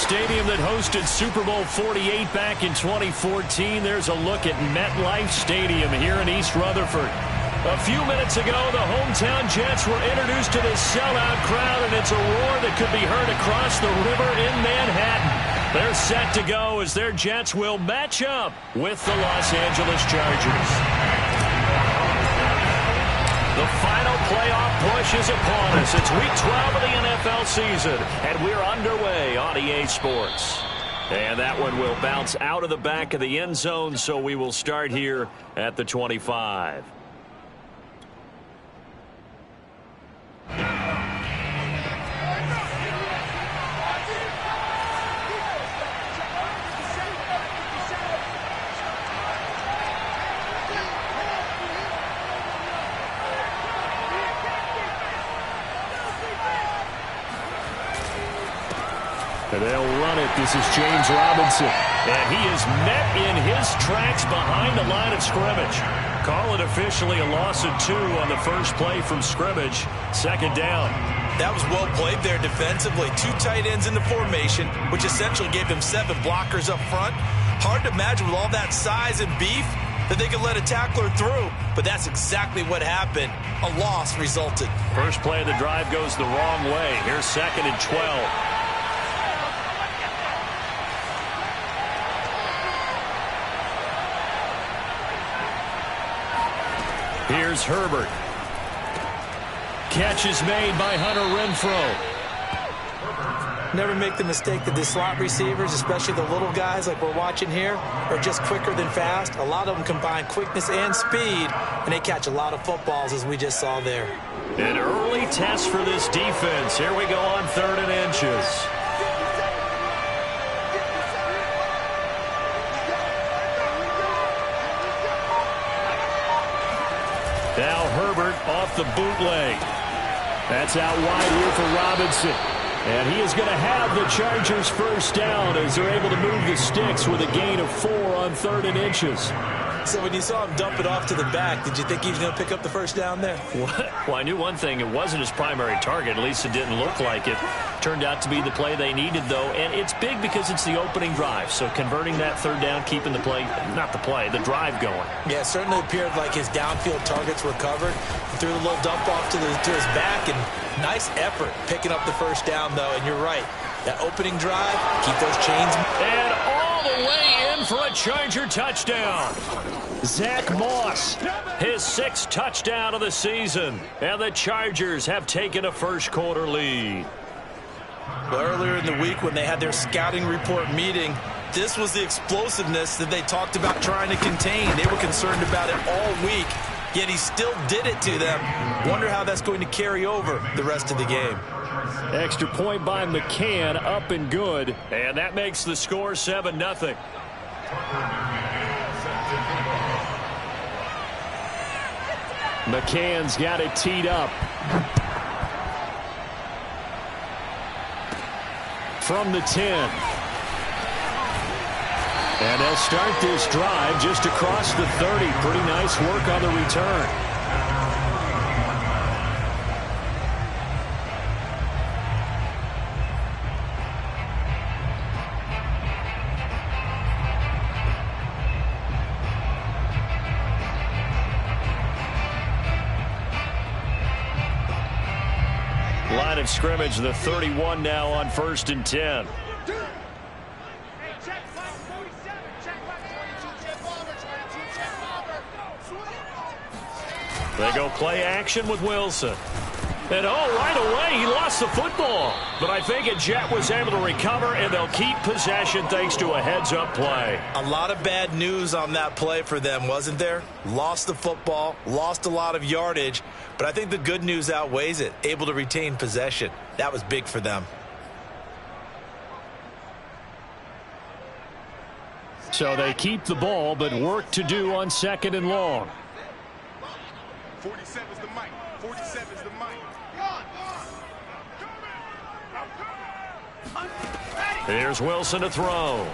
stadium that hosted Super Bowl 48 back in 2014. There's a look at MetLife Stadium here in East Rutherford. A few minutes ago, the hometown Jets were introduced to this sellout crowd, and it's a roar that could be heard across the river in Manhattan. They're set to go as their Jets will match up with the Los Angeles Chargers. The final playoff push is upon us. It's Week 12 of the NFL season, and we're underway on EA Sports. And that one will bounce out of the back of the end zone, so we will start here at the 25. And they'll run it. This is James Robinson. And he is met in his tracks behind the line of scrimmage. Call it officially a loss of 2 on the first play from scrimmage. Second down. That was well played there defensively. 2 tight ends in the formation, which essentially gave them 7 blockers up front. Hard to imagine with all that size and beef that they could let a tackler through. But that's exactly what happened. A loss resulted. First play of the drive goes the wrong way. Here's 2nd and 12. Here's Herbert. Catch is made by Hunter Renfrow. Never make the mistake that the slot receivers, especially the little guys like we're watching here, are just quicker than fast. A lot of them combine quickness and speed, and they catch a lot of footballs, as we just saw there. An early test for this defense. Here we go on 3rd and inches. Now Herbert off the bootleg. That's out wide here for Robinson. And he is going to have the Chargers first down as they're able to move the sticks with a gain of 4 on 3rd and inches. So when you saw him dump it off to the back, did you think he was going to pick up the first down there? Well, I knew one thing. It wasn't his primary target. At least it didn't look like it. Turned out to be the play they needed, though. And it's big because it's the opening drive. So converting that 3rd down, keeping the play, not the play, the drive going. Yeah, it certainly appeared like his downfield targets were covered. He threw a little dump off to his back, and nice effort picking up the first down, though. And you're right. That opening drive, keep those chains. And all the way in for a Charger touchdown. Zach Moss, his 6th touchdown of the season. And the Chargers have taken a first-quarter lead. Well, earlier in the week when they had their scouting report meeting, this was the explosiveness that they talked about trying to contain. They were concerned about it all week, yet he still did it to them. Wonder how that's going to carry over the rest of the game. Extra point by McCann, up and good. And that makes the score 7-0. McCann's got it teed up. From the 10. And they'll start this drive just across the 30. Pretty nice work on the return. Line of scrimmage, the 31 now on 1st and 10. They go play action with Wilson. And right away he lost the football. But I think a Jet was able to recover, and they'll keep possession thanks to a heads-up play. A lot of bad news on that play for them, wasn't there? Lost the football, lost a lot of yardage, but I think the good news outweighs it. Able to retain possession. That was big for them. So they keep the ball, but work to do on 2nd and long. 47's the mic. 47's the mic. Here's Wilson to throw.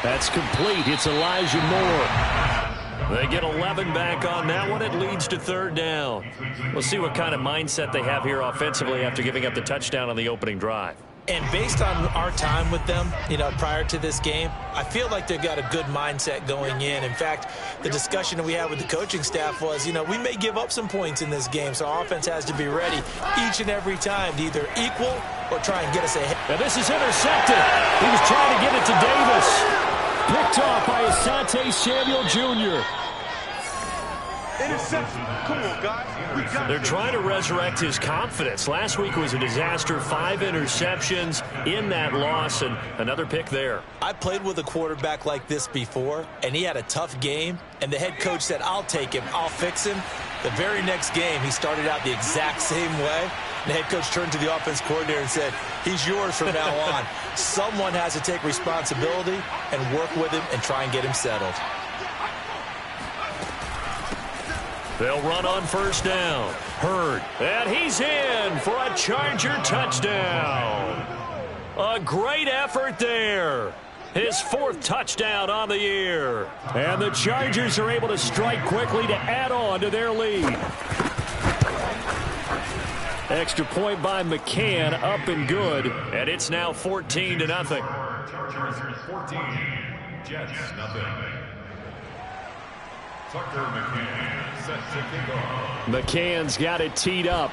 That's complete. It's Elijah Moore. They get 11 back on that one. It leads to third down. We'll see what kind of mindset they have here offensively after giving up the touchdown on the opening drive. And based on our time with them, prior to this game, I feel like they've got a good mindset going in. In fact, the discussion that we had with the coaching staff was, we may give up some points in this game, so our offense has to be ready each and every time to either equal or try and get us ahead. Now this is intercepted. He was trying to get it to Davis. Picked off by Asante Samuel Jr. Interception. Come on, guys. They're trying to resurrect his confidence. Last week was a disaster. 5 interceptions in that loss, and another pick there. I played with a quarterback like this before, and he had a tough game, and the head coach said, I'll take him, I'll fix him. The very next game, he started out the exact same way. The head coach turned to the offense coordinator and said, he's yours from now on. Someone has to take responsibility and work with him and try and get him settled. They'll run on first down. Hurd. And he's in for a Charger touchdown. A great effort there. His 4th touchdown on the year. And the Chargers are able to strike quickly to add on to their lead. Extra point by McCann, up and good. And it's now 14-0. Chargers 14, Jets nothing. Tucker McCann set to kick off. McCann's got it teed up.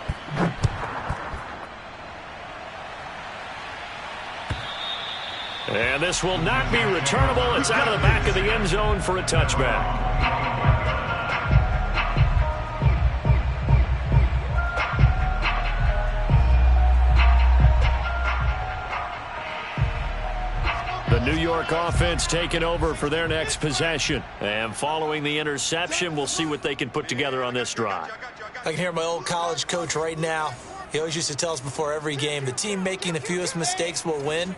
And this will not be returnable. It's out of the back of the end zone for a touchback. The New York offense taking over for their next possession. And following the interception, we'll see what they can put together on this drive. I can hear my old college coach right now. He always used to tell us before every game, the team making the fewest mistakes will win.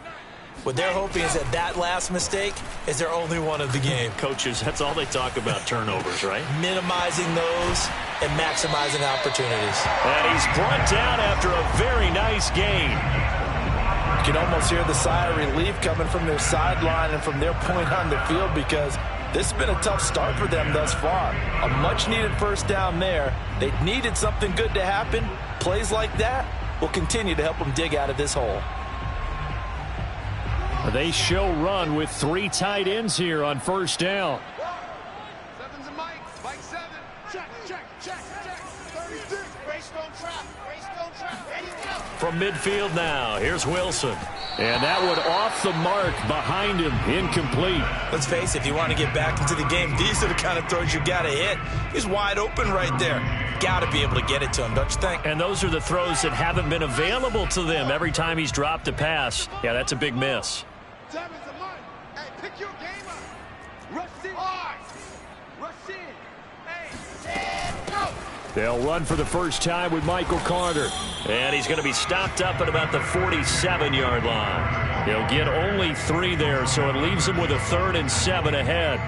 What they're hoping is that last mistake is their only one of the game. Coaches, that's all they talk about, turnovers, right? Minimizing those and maximizing opportunities. And he's brought down after a very nice game. You can almost hear the sigh of relief coming from their sideline and from their point on the field, because this has been a tough start for them thus far. A much-needed first down there. They needed something good to happen. Plays like that will continue to help them dig out of this hole. They show run with 3 tight ends here on first down. 7's a Mike. Mike 7. Check. 36. Race don't trap. Ready to go. From midfield now, here's Wilson. And that one off the mark behind him, incomplete. Let's face it, if you want to get back into the game, these are the kind of throws you got to hit. He's wide open right there. Got to be able to get it to him, don't you think? And those are the throws that haven't been available to them every time he's dropped a pass. Yeah, that's a big miss. 7's a Mike. Hey, pick your game up. Rush in. Rush in. Hey, go. They'll run for the first time with Michael Carter. And he's going to be stopped up at about the 47-yard line. He'll get only 3 there, so it leaves him with a 3rd and 7 ahead.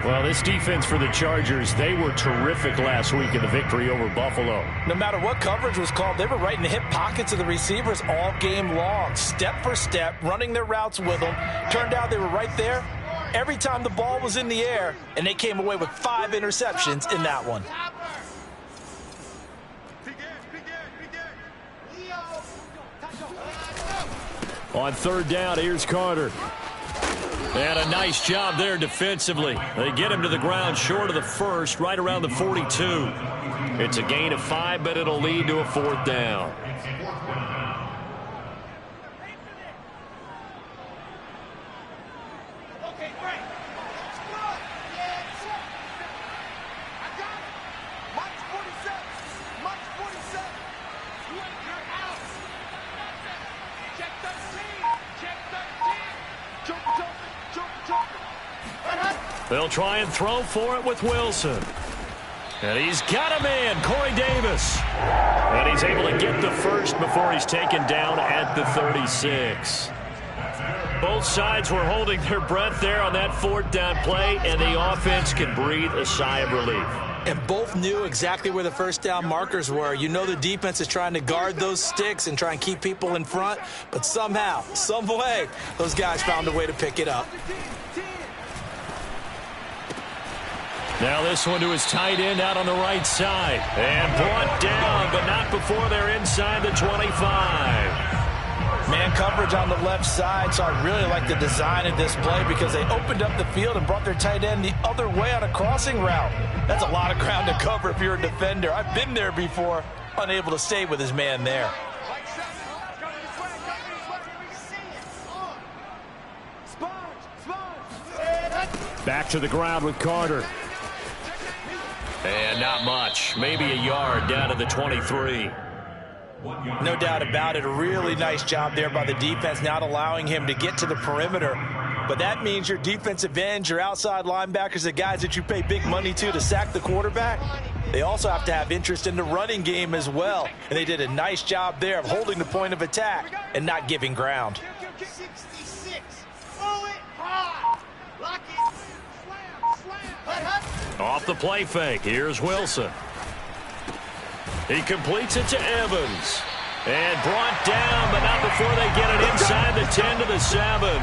Well, this defense for the Chargers, they were terrific last week in the victory over Buffalo. No matter what coverage was called, they were right in the hip pockets of the receivers all game long, step for step, running their routes with them. Turned out they were right there every time the ball was in the air, and they came away with 5 interceptions in that one. On third down, here's Carter. And a nice job there defensively. They get him to the ground short of the first, right around the 42. It's a gain of 5, but it'll lead to a 4th down. They'll try and throw for it with Wilson. And he's got him in, Corey Davis. And he's able to get the first before he's taken down at the 36. Both sides were holding their breath there on that 4th down play, and the offense can breathe a sigh of relief. And both knew exactly where the first down markers were. You know the defense is trying to guard those sticks and try and keep people in front, but somehow, some way, those guys found a way to pick it up. Now this one to his tight end out on the right side. And brought down, but not before they're inside the 25. Man coverage on the left side, so I really like the design of this play because they opened up the field and brought their tight end the other way on a crossing route. That's a lot of ground to cover if you're a defender. I've been there before, unable to stay with his man there. Back to the ground with Carter. And not much. Maybe a yard down to the 23. No doubt about it. A really nice job there by the defense, not allowing him to get to the perimeter. But that means your defensive ends, your outside linebackers, the guys that you pay big money to sack the quarterback, they also have to have interest in the running game as well. And they did a nice job there of holding the point of attack and not giving ground. 66. Throw it hard. Lock it. Slam. Off the play fake. Here's Wilson. He completes it to Evans. And brought down, but not before they get it inside the 10 to the 7.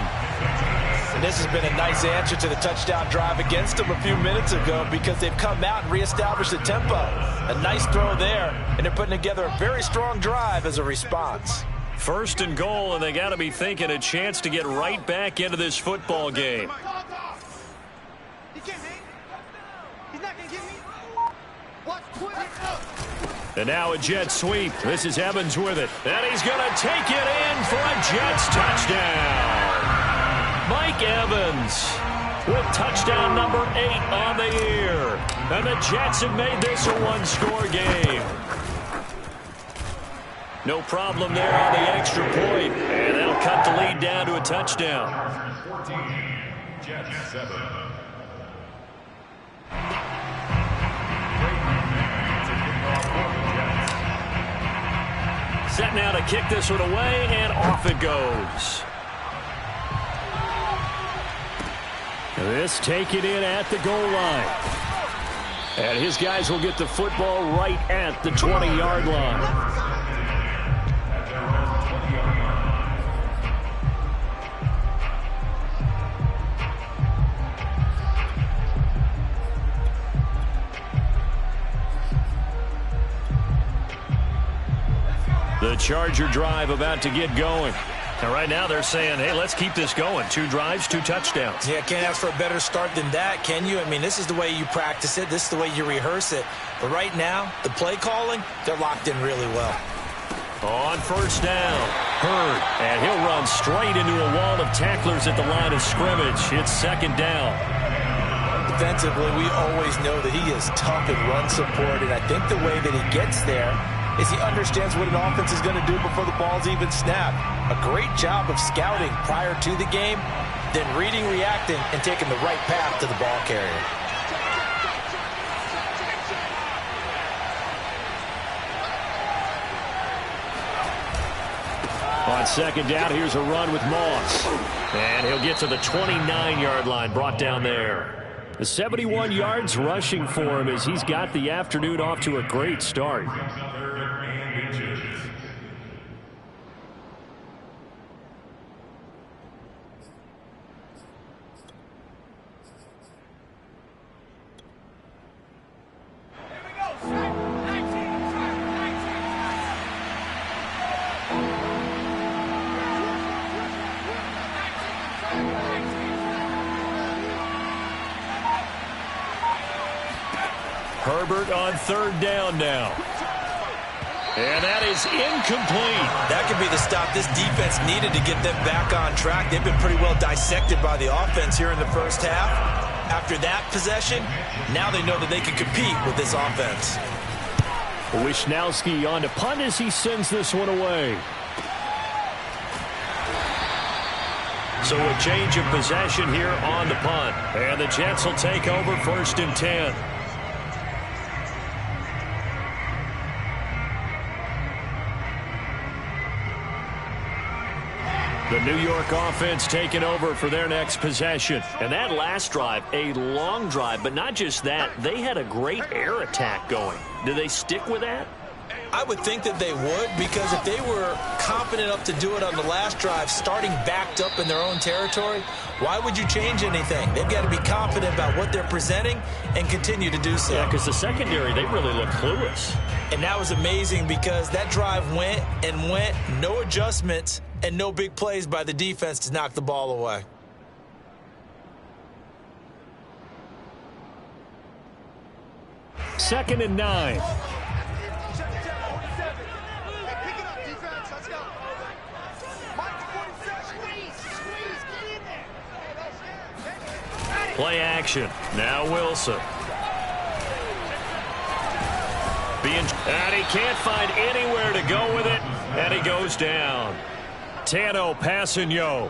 And this has been a nice answer to the touchdown drive against them a few minutes ago because they've come out and reestablished the tempo. A nice throw there, and they're putting together a very strong drive as a response. First and goal, and they got to be thinking a chance to get right back into this football game. And now a jet sweep. This is Evans with it. And he's going to take it in for a Jets touchdown. Mike Evans with touchdown number 8 on the year. And the Jets have made this a one-score game. No problem there on the extra point. And they'll cut the lead down to a touchdown. 14, Jets 7. Set now to kick this one away, and off it goes. This taken in at the goal line. And his guys will get the football right at the 20-yard line. The Charger drive about to get going. And right now they're saying, hey, let's keep this going. 2 drives, 2 touchdowns. Yeah, can't ask for a better start than that, can you? I mean, this is the way you practice it. This is the way you rehearse it. But right now, the play calling, they're locked in really well. On first down, Hurd. And he'll run straight into a wall of tacklers at the line of scrimmage. It's second down. Defensively, we always know that he is tough in run support. And I think the way that he gets there is he understands what an offense is going to do before the ball's even snapped. A great job of scouting prior to the game, then reading, reacting, and taking the right path to the ball carrier. On second down, here's a run with Moss. And he'll get to the 29-yard line, brought down there. The 71 yards rushing for him as he's got the afternoon off to a great start. Herbert on third down now. And that is incomplete. That could be the stop this defense needed to get them back on track. They've been pretty well dissected by the offense here in the first half. After that possession, now they know that they can compete with this offense. Wishnowski on to punt as he sends this one away. So a change of possession here on the punt. And the Jets will take over first and 10. The New York offense taking over for their next possession. And that last drive, a long drive, but not just that. They had a great air attack going. Do they stick with that? I would think that they would, because if they were confident enough to do it on the last drive, starting backed up in their own territory, why would you change anything? They've got to be confident about what they're presenting and continue to do so. Yeah, because the secondary, they really look clueless. And that was amazing because that drive went and went, no adjustments, and no big plays by the defense to knock the ball away. Second and 9. Play action. Now Wilson. And he can't find anywhere to go with it, and he goes down. Tano Passanio.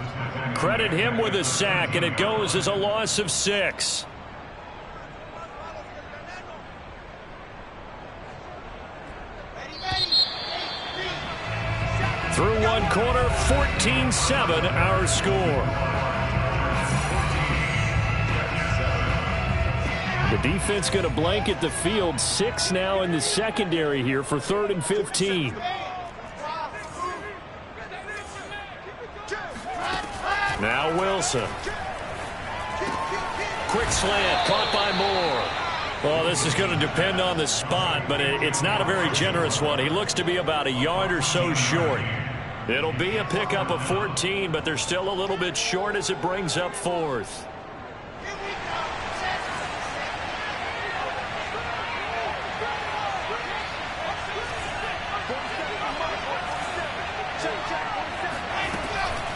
Credit him with a sack, and it goes as a loss of 6. Through one quarter, 14-7 our score. The defense going to blanket the field. 6 now in the secondary here for 3rd and 15. Now Wilson. Quick slant, caught by Moore. Well, this is going to depend on the spot, but it's not a very generous one. He looks to be about a yard or so short. It'll be a pickup of 14, but they're still a little bit short as it brings up 4th.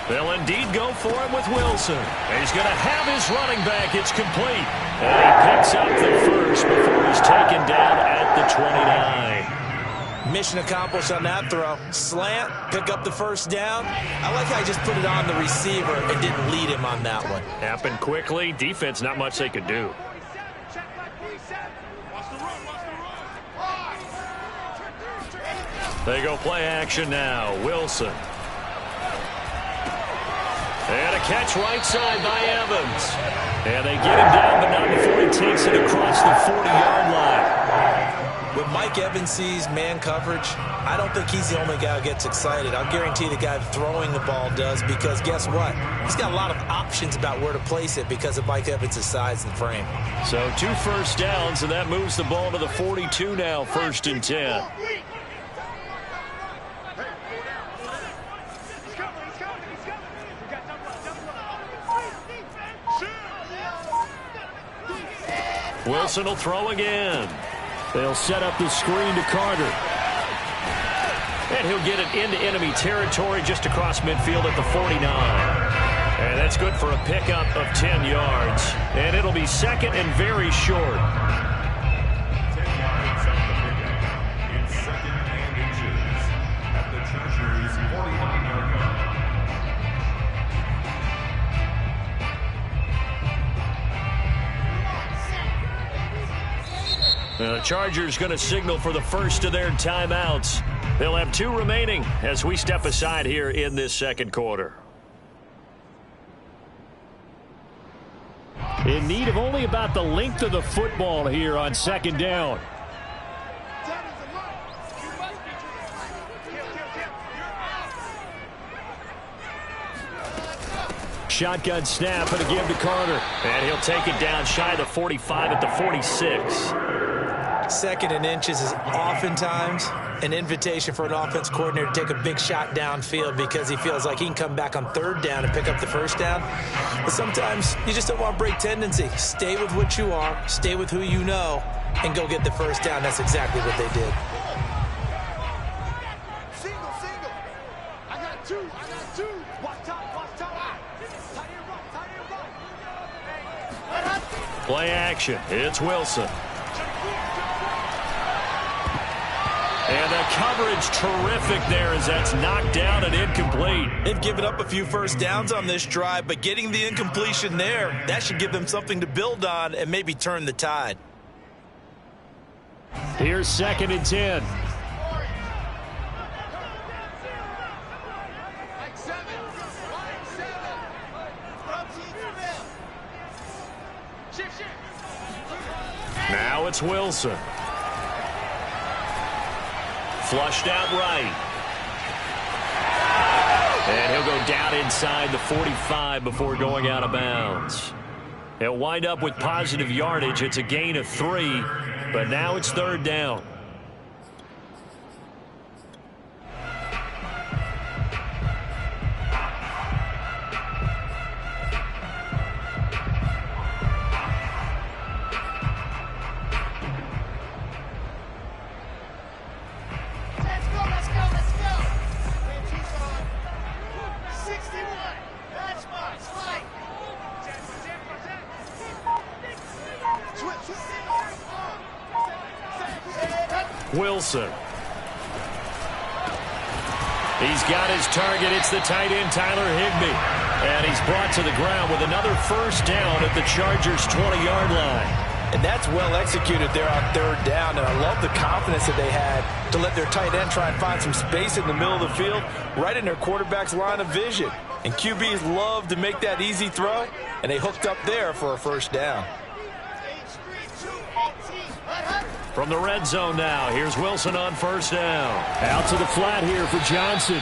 They'll indeed go for him with Wilson. He's going to have his running back. It's complete. And he picks up the first before he's taken down at the 29. Mission accomplished on that throw. Slant, pick up the first down. I like how he just put it on the receiver and didn't lead him on that one. Happened quickly. Defense, not much they could do. They go play action now. Wilson. And a catch right side by Evans. And they get him down, but not before he takes it across the 40-yard line. When Mike Evans sees man coverage, I don't think he's the only guy who gets excited. I'll guarantee the guy throwing the ball does, because guess what? He's got a lot of options about where to place it because of Mike Evans' size and frame. So 2 first downs, and that moves the ball to the 42 now, 1st and 10. Wilson will throw again. They'll set up the screen to Carter. And he'll get it into enemy territory just across midfield at the 49. And that's good for a pickup of 10 yards. And it'll be 2nd and very short. 10 yards on the pickup in 2nd and inches at the Chargers' 49-yard line. The Chargers going to signal for the first of their timeouts. They'll have 2 remaining as we step aside here in this 2nd quarter. In need of only about the length of the football here on 2nd down. Shotgun snap and a give to Carter. And he'll take it down shy of the 45 at the 46. 2nd and inches is oftentimes an invitation for an offense coordinator to take a big shot downfield because he feels like he can come back on 3rd down and pick up the 1st down. But sometimes you just don't want to break tendency. Stay with what you are, stay with who you know, and go get the 1st down. That's exactly what they did. Single, single. I got 2. Watch top, watch top. Tight end right. Play action. It's Wilson. And the coverage terrific there as that's knocked down and incomplete. They've given up a few first downs on this drive, but getting the incompletion there, that should give them something to build on and maybe turn the tide. Here's 2nd and 10. Now it's Wilson. Flushed out right. And he'll go down inside the 45 before going out of bounds. He'll wind up with positive yardage. It's a gain of 3, but now it's 3rd down. Wilson. He's got his target. It's the tight end, Tyler Higbee. And he's brought to the ground with another 1st down at the Chargers' 20-yard line. And that's well executed there on 3rd down. And I love the confidence that they had to let their tight end try and find some space in the middle of the field, right in their quarterback's line of vision. And QBs love to make that easy throw, and they hooked up there for a 1st down. From the red zone now, here's Wilson on 1st down. Out to the flat here for Johnson.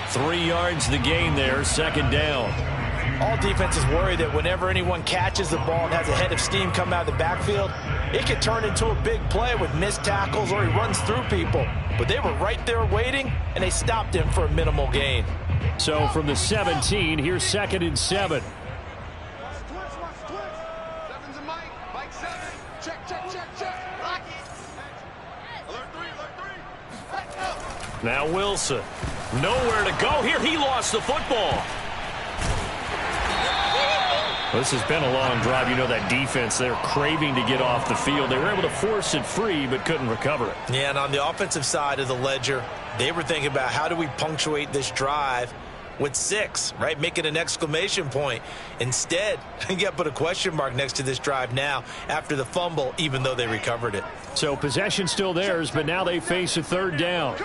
3 yards the gain there, 2nd down. All defenses worry that whenever anyone catches the ball and has a head of steam come out of the backfield, it can turn into a big play with missed tackles or he runs through people. But they were right there waiting, and they stopped him for a minimal gain. So from the 17, here's 2nd and 7. Now Wilson, nowhere to go here. He lost the football. This has been a long drive. You know that defense, they're craving to get off the field. They were able to force it free, but couldn't recover it. Yeah, and on the offensive side of the ledger, they were thinking about how do we punctuate this drive with 6, right? Make it an exclamation point. Instead, you got to put a question mark next to this drive now after the fumble, even though they recovered it. So possession still theirs, but now they face a 3rd down.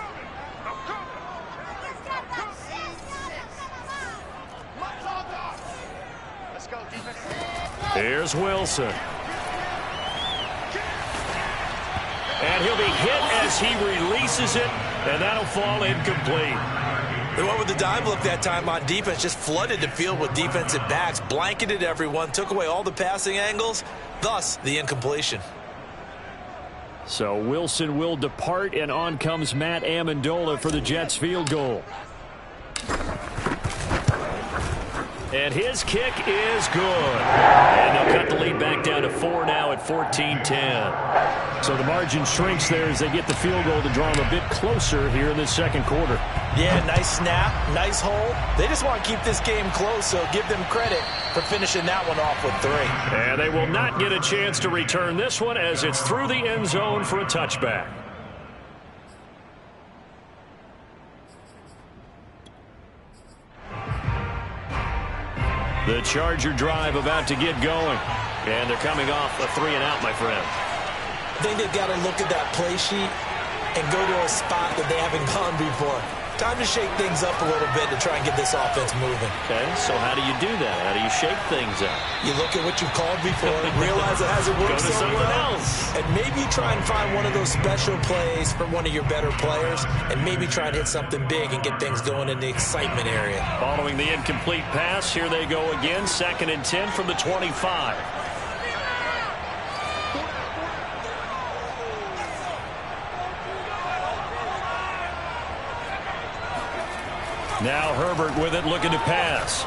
Here's Wilson. And he'll be hit as he releases it, and that'll fall incomplete. They went with the dime look that time on defense, just flooded the field with defensive backs, blanketed everyone, took away all the passing angles, thus the incompletion. So Wilson will depart, and on comes Matt Amendola for the Jets field goal. And his kick is good. And they'll cut the lead back down to 4 now at 14-10. So the margin shrinks there as they get the field goal to draw them a bit closer here in the 2nd quarter. Yeah, nice snap, nice hole. They just want to keep this game close, so give them credit for finishing that one off with 3. And they will not get a chance to return this one as it's through the end zone for a touchback. The Charger drive about to get going. And they're coming off a 3-and-out, my friend. I think they've got to look at that play sheet and go to a spot that they haven't gone before. Time to shake things up a little bit to try and get this offense moving. Okay, so how do you do that? How do you shake things up? You look at what you called before, realize it hasn't worked so well, and maybe try and find one of those special plays for one of your better players, and maybe try and hit something big and get things going in the excitement area. Following the incomplete pass, here they go again, 2nd and 10 from the 25. Now Herbert with it, looking to pass.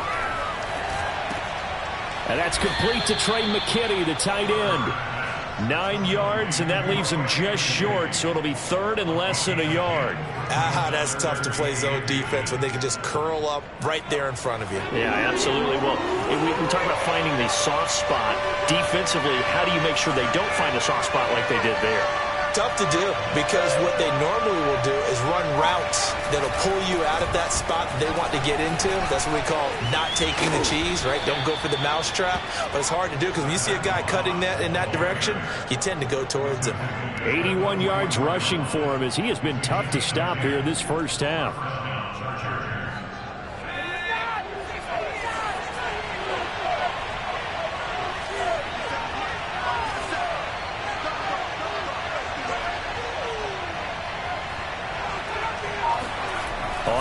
And that's complete to Trey McKinney, the tight end. 9 yards, and that leaves him just short, so it'll be 3rd and less than a yard. That's tough to play zone defense when they can just curl up right there in front of you. Yeah, absolutely. Well, we talk about finding the soft spot. Defensively, how do you make sure they don't find a soft spot like they did there? Tough to do, because what they normally will do is run routes that'll pull you out of that spot that they want to get into. That's what we call not taking the cheese, right? Don't go for the mousetrap. But it's hard to do because when you see a guy cutting that in that direction, you tend to go towards him. 81 yards rushing for him as he has been tough to stop here in this first half.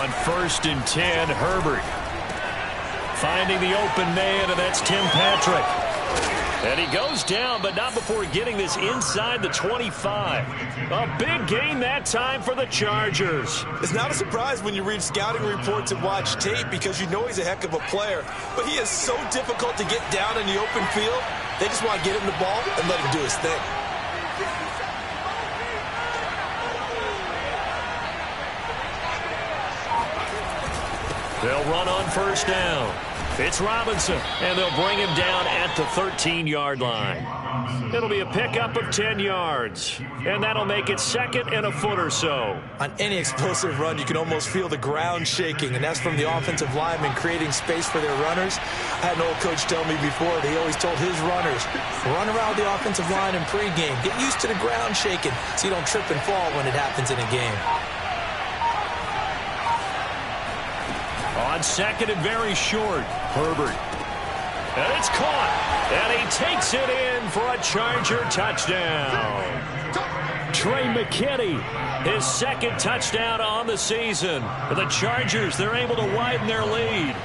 On 1st and 10, Herbert finding the open man, and that's Tim Patrick. And he goes down, but not before getting this inside the 25. A big gain that time for the Chargers. It's not a surprise when you read scouting reports and watch tape because you know he's a heck of a player. But he is so difficult to get down in the open field. They just want to get him the ball and let him do his thing. They'll run on 1st down. It's Robinson, and they'll bring him down at the 13-yard line. It'll be a pickup of 10 yards, and that'll make it 2nd and a foot or so. On any explosive run, you can almost feel the ground shaking, and that's from the offensive linemen creating space for their runners. I had an old coach tell me before, he always told his runners, run around the offensive line in pregame. Get used to the ground shaking so you don't trip and fall when it happens in a game. On 2nd and very short, Herbert. And it's caught. And he takes it in for a Charger touchdown. Trey McKinney, his 2nd touchdown on the season. For the Chargers, they're able to widen their lead.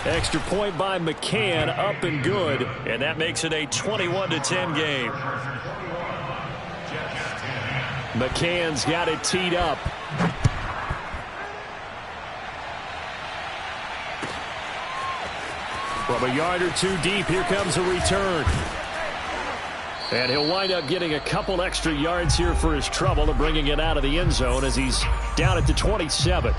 Extra point by McCann, up and good. And that makes it a 21-10 game. McCann's got it teed up. From a yard or two deep, here comes a return. And he'll wind up getting a couple extra yards here for his trouble and bringing it out of the end zone as he's down at the 27.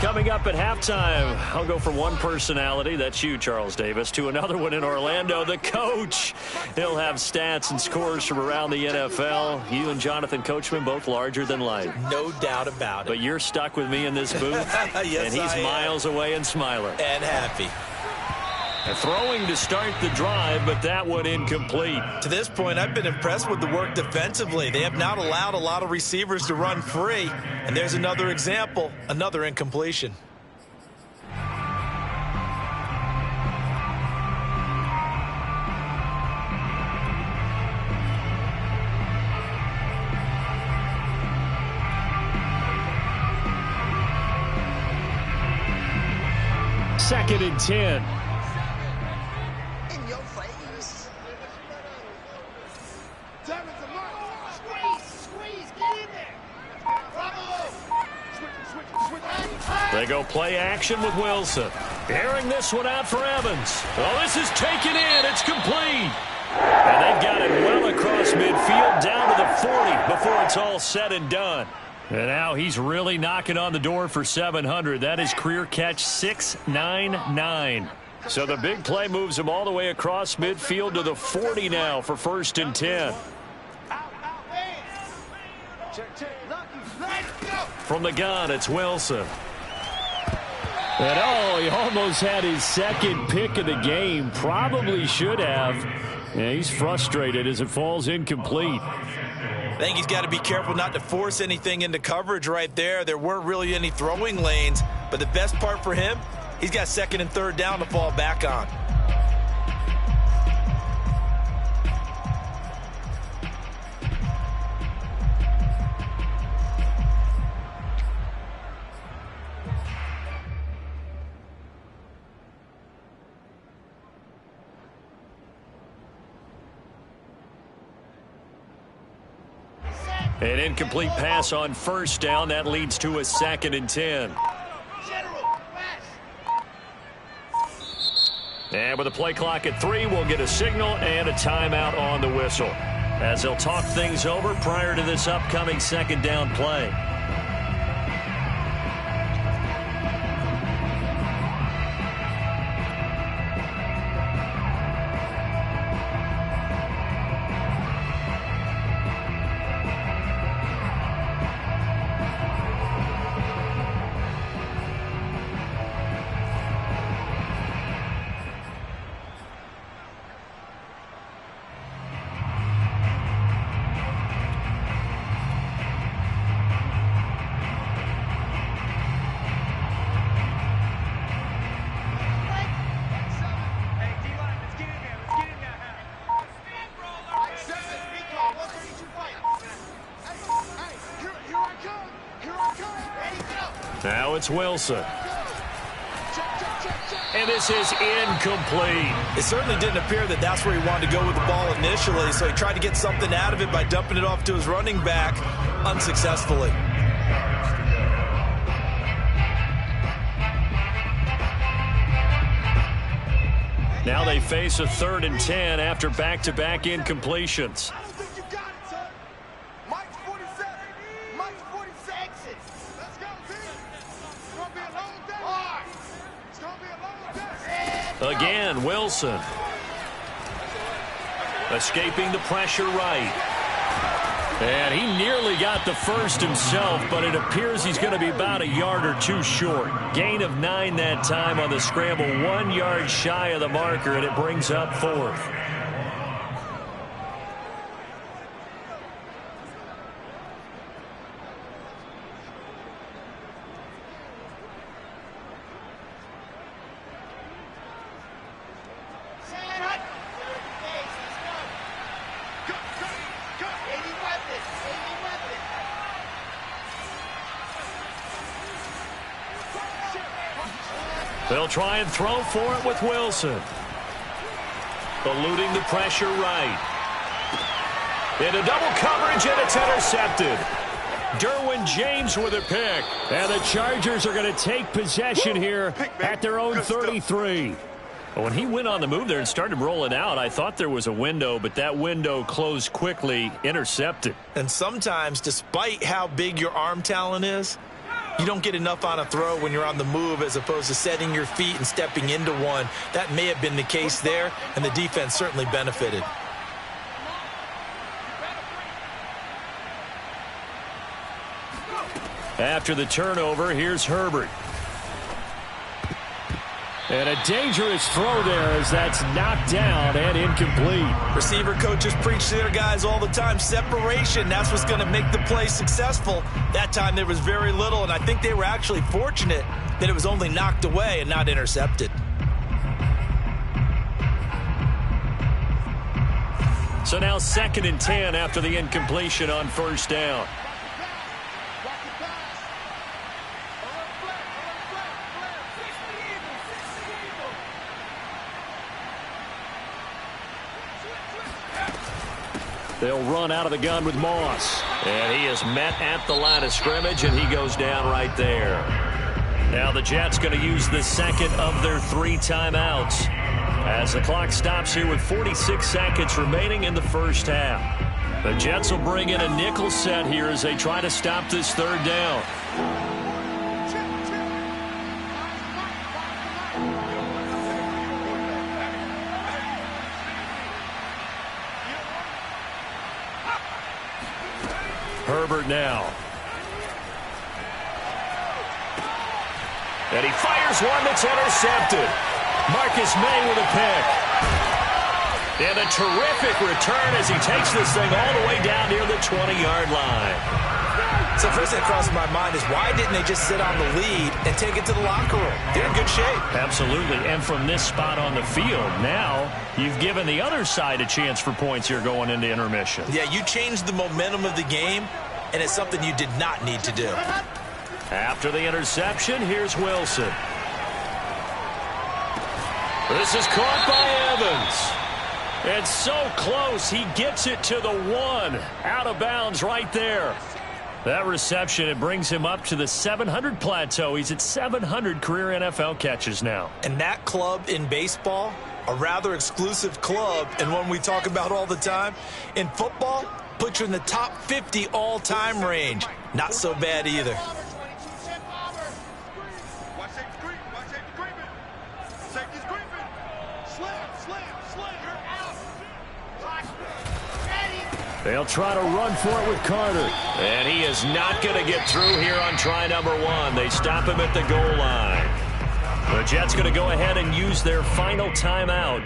Coming up at halftime, I'll go from one personality, that's you, Charles Davis, to another one in Orlando, the coach. He'll have stats and scores from around the NFL. You and Jonathan Coachman, both larger than life. No doubt about it. But you're stuck with me in this booth, yes, and he's miles away and smiling. And happy. And throwing to start the drive, but that one incomplete. To this point, I've been impressed with the work defensively. They have not allowed a lot of receivers to run free. And there's another example, another incompletion. Second and 10. They go play action with Wilson. Airing this one out for Evans. Oh, this is taken in. It's complete. And they've got it well across midfield down to the 40 before it's all said and done. And now he's really knocking on the door for 700. That is career catch 699. So the big play moves him all the way across midfield to the 40 now for 1st and 10. From the gun, it's Wilson. And oh, he almost had his 2nd pick of the game. Probably should have. Yeah, he's frustrated as it falls incomplete. I think he's got to be careful not to force anything into coverage right there. There weren't really any throwing lanes. But the best part for him, he's got 2nd and 3rd down to fall back on. An incomplete pass on 1st down. That leads to a 2nd and 10. And with the play clock at 3, we'll get a signal and a timeout on the whistle, as they'll talk things over prior to this upcoming 2nd down play. Now it's Wilson. And this is incomplete. It certainly didn't appear that that's where he wanted to go with the ball initially, so he tried to get something out of it by dumping it off to his running back unsuccessfully. Now they face a 3rd and 10 after back-to-back incompletions. I don't think you got it, son. Mike's 47. Mike's 46. Let's go, team. It's going to be a long day. It's going to be a long day. Again, Wilson. Escaping the pressure right. And he nearly got the first himself, but it appears he's going to be about a yard or two short. Gain of 9 that time on the scramble, 1 yard shy of the marker, and it brings up 4th. They'll try and throw for it with Wilson. Eluding the pressure right. Into double coverage, and it's intercepted. Derwin James with a pick. And the Chargers are going to take possession here at their own 33. When he went on the move there and started rolling out, I thought there was a window, but that window closed quickly, intercepted. And sometimes, despite how big your arm talent is, you don't get enough on a throw when you're on the move as opposed to setting your feet and stepping into one. That may have been the case there, and the defense certainly benefited. After the turnover, here's Herbert. And a dangerous throw there as that's knocked down and incomplete. Receiver coaches preach to their guys all the time. Separation, that's what's going to make the play successful. That time there was very little, and I think they were actually fortunate that it was only knocked away and not intercepted. So now 2nd and 10 after the incompletion on 1st down. They'll run out of the gun with Moss. And he is met at the line of scrimmage, and he goes down right there. Now the Jets going to use the 2nd of their 3 timeouts as the clock stops here with 46 seconds remaining in the 1st half. The Jets will bring in a nickel set here as they try to stop this 3rd down. Herbert now. And he fires one that's intercepted. Marcus May with a pick. And a terrific return as he takes this thing all the way down near the 20-yard line. So first thing that crossed my mind is why didn't they just sit on the lead and take it to the locker room? They're in good shape. Absolutely. And from this spot on the field, now you've given the other side a chance for points here going into intermission. Yeah, you changed the momentum of the game, and it's something you did not need to do. After the interception, here's Wilson. This is caught by Evans. And so close, he gets it to the 1. Out of bounds right there. That reception, it brings him up to the 700 plateau. He's at 700 career NFL catches now. And that club in baseball, a rather exclusive club, and one we talk about all the time. In football, puts you in the top 50 all-time range. Not so bad either. They'll try to run for it with Carter. And he is not going to get through here on try number 1. They stop him at the goal line. The Jets going to go ahead and use their final timeout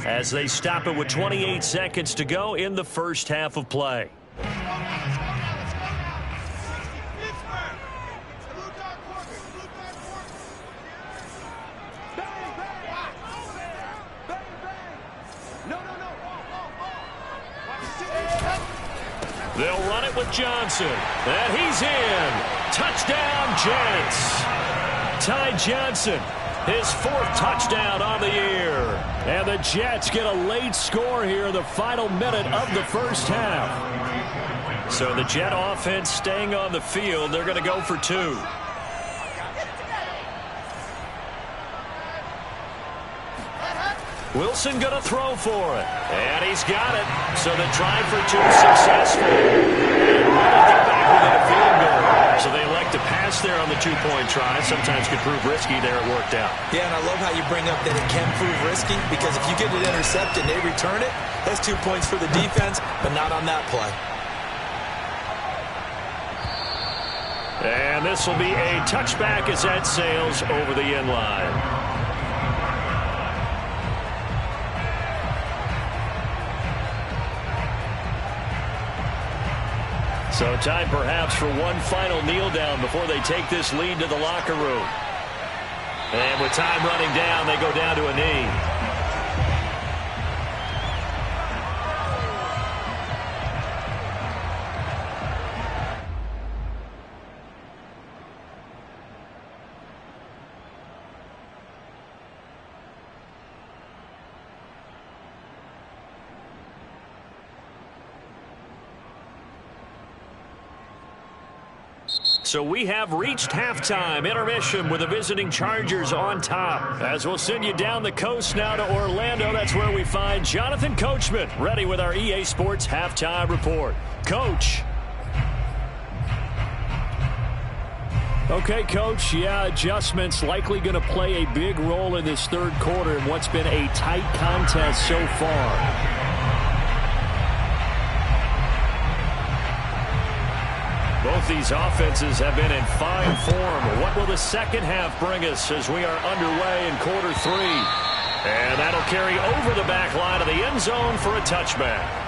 as they stop it with 28 seconds to go in the 1st half of play. They'll run it with Johnson. And he's in. Touchdown, Jets. Ty Johnson, his 4th touchdown on the year. And the Jets get a late score here in the final minute of the first half. So the Jet offense staying on the field. They're going to go for 2. Wilson going to throw for it. And he's got it. So the try for 2 successful. And really get back within a field goal. So they elect to pass there on the 2-point try. Sometimes could prove risky there. It worked out. Yeah, and I love how you bring up that it can prove risky, because if you get it intercepted and they return it, that's 2 points for the defense, but not on that play. And this will be a touchback as that sails over the end line. So time perhaps for one final kneel down before they take this lead to the locker room. And with time running down, they go down to a knee. So we have reached halftime intermission with the visiting Chargers on top. As we'll send you down the coast now to Orlando, that's where we find Jonathan Coachman ready with our EA Sports halftime report. Coach. Okay, Coach. Yeah, adjustments likely going to play a big role in this third quarter in what's been a tight contest so far. Both these offenses have been in fine form. What will the second half bring us as we are underway in quarter 3? And that'll carry over the back line of the end zone for a touchback.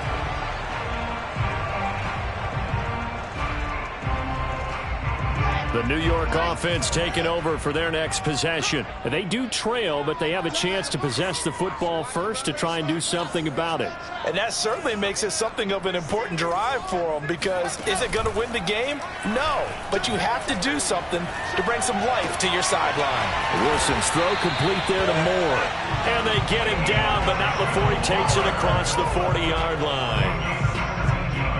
The New York offense taking over for their next possession. They do trail, but they have a chance to possess the football first to try and do something about it. And that certainly makes it something of an important drive for them, because is it going to win the game? No, but you have to do something to bring some life to your sideline. Wilson's throw complete there to Moore. And they get him down, but not before he takes it across the 40-yard line.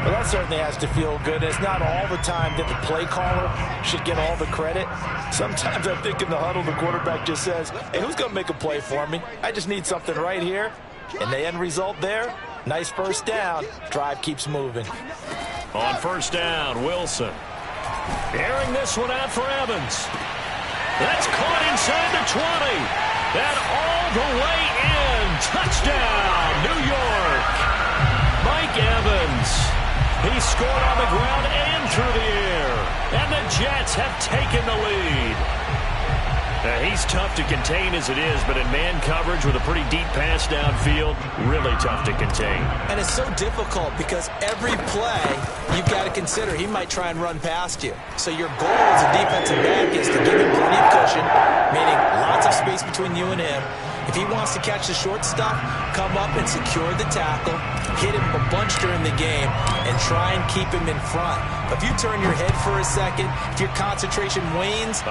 Well, that certainly has to feel good. It's not all the time that the play caller should get all the credit. Sometimes I think in the huddle, the quarterback just says, hey, who's going to make a play for me? I just need something right here. And the end result there, nice first down. Drive keeps moving. On first down, Wilson. Airing this one out for Evans. That's caught inside the 20. And all the way in. Touchdown, New York. Mike Evans. He scored on the ground and through the air. And the Jets have taken the lead. He's tough to contain as it is, but in man coverage with a pretty deep pass downfield, really tough to contain. And it's so difficult because every play you've got to consider he might try and run past you. So your goal as a defensive back is to give him plenty of cushion, meaning lots of space between you and him. If he wants to catch the short stuff, come up and secure the tackle, hit him a bunch during the game, and try and keep him in front. But if you turn your head for a second, if your concentration wanes,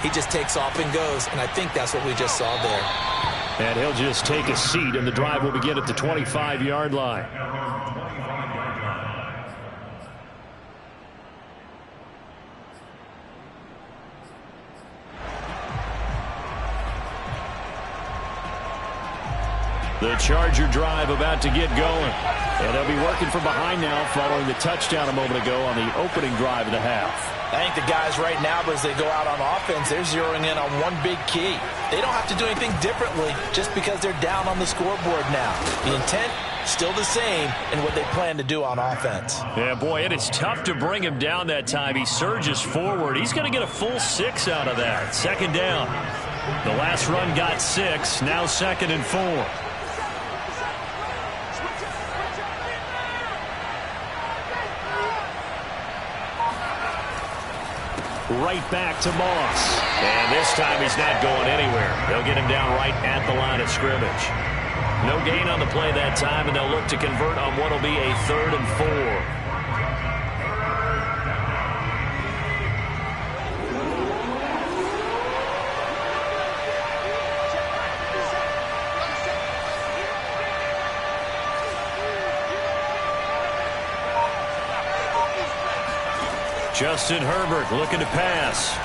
he just takes off and goes. And I think that's what we just saw there. And he'll just take a seat, and the drive will begin at the 25-yard line. The Charger drive about to get going. And they'll be working from behind now following the touchdown a moment ago on the opening drive of the half. I think the guys right now, as they go out on offense, they're zeroing in on one big key. They don't have to do anything differently just because they're down on the scoreboard now. The intent, still the same in what they plan to do on offense. Yeah, boy, it is tough to bring him down that time. He surges forward. He's going to get a full 6 out of that. Second down. The last run got 6. Now 2nd and 4. Right back to Moss. And this time he's not going anywhere. They'll get him down right at the line of scrimmage. No gain on the play that time, and they'll look to convert on what will be a 3rd and 4. Justin Herbert looking to pass.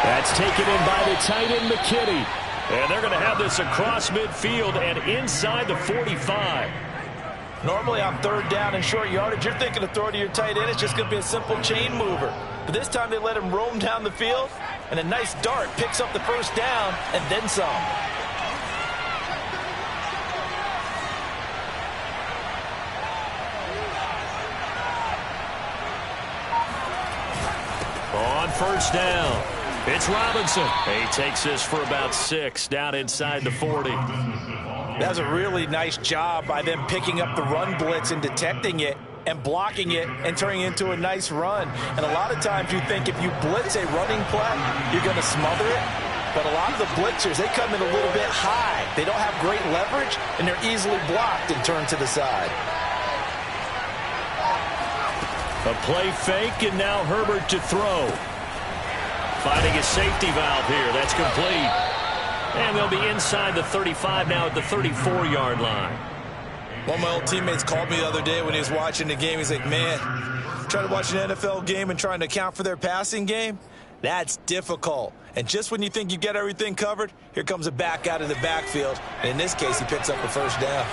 That's taken in by the tight end, McKinney. And they're going to have this across midfield and inside the 45. Normally on third down and short yardage, you're thinking of throwing to your tight end. It's just going to be a simple chain mover. But this time they let him roam down the field, and a nice dart picks up the first down and then some. On first down, it's Robinson. He takes this for about 6 down inside the 40. That's a really nice job by them picking up the run blitz and detecting it and blocking it and turning it into a nice run. And a lot of times you think if you blitz a running play, you're going to smother it. But a lot of the blitzers, they come in a little bit high. They don't have great leverage, and they're easily blocked and turned to the side. A play fake, and now Herbert to throw. Finding a safety valve here. That's complete. And they'll be inside the 35 now at the 34-yard line. One of my old teammates called me the other day when he was watching the game. He's like, man, trying to watch an NFL game and trying to account for their passing game, that's difficult. And just when you think you get everything covered, here comes a back out of the backfield. And in this case, he picks up a first down.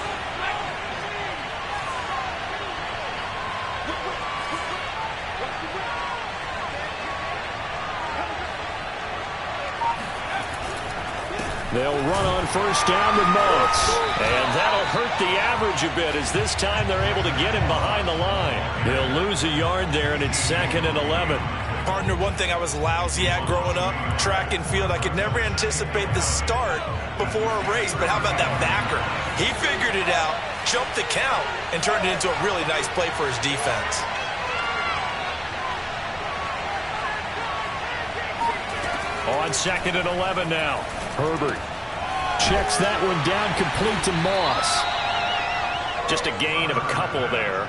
They'll run on first down with Moss. And that'll hurt the average a bit as this time they're able to get him behind the line. He'll lose a yard there, and it's 2nd and 11. Partner, one thing I was lousy at growing up, track and field, I could never anticipate the start before a race. But how about that backer? He figured it out, jumped the count, and turned it into a really nice play for his defense. On 2nd and 11 now. Herbert checks that one down, complete to Moss. Just a gain of a couple there.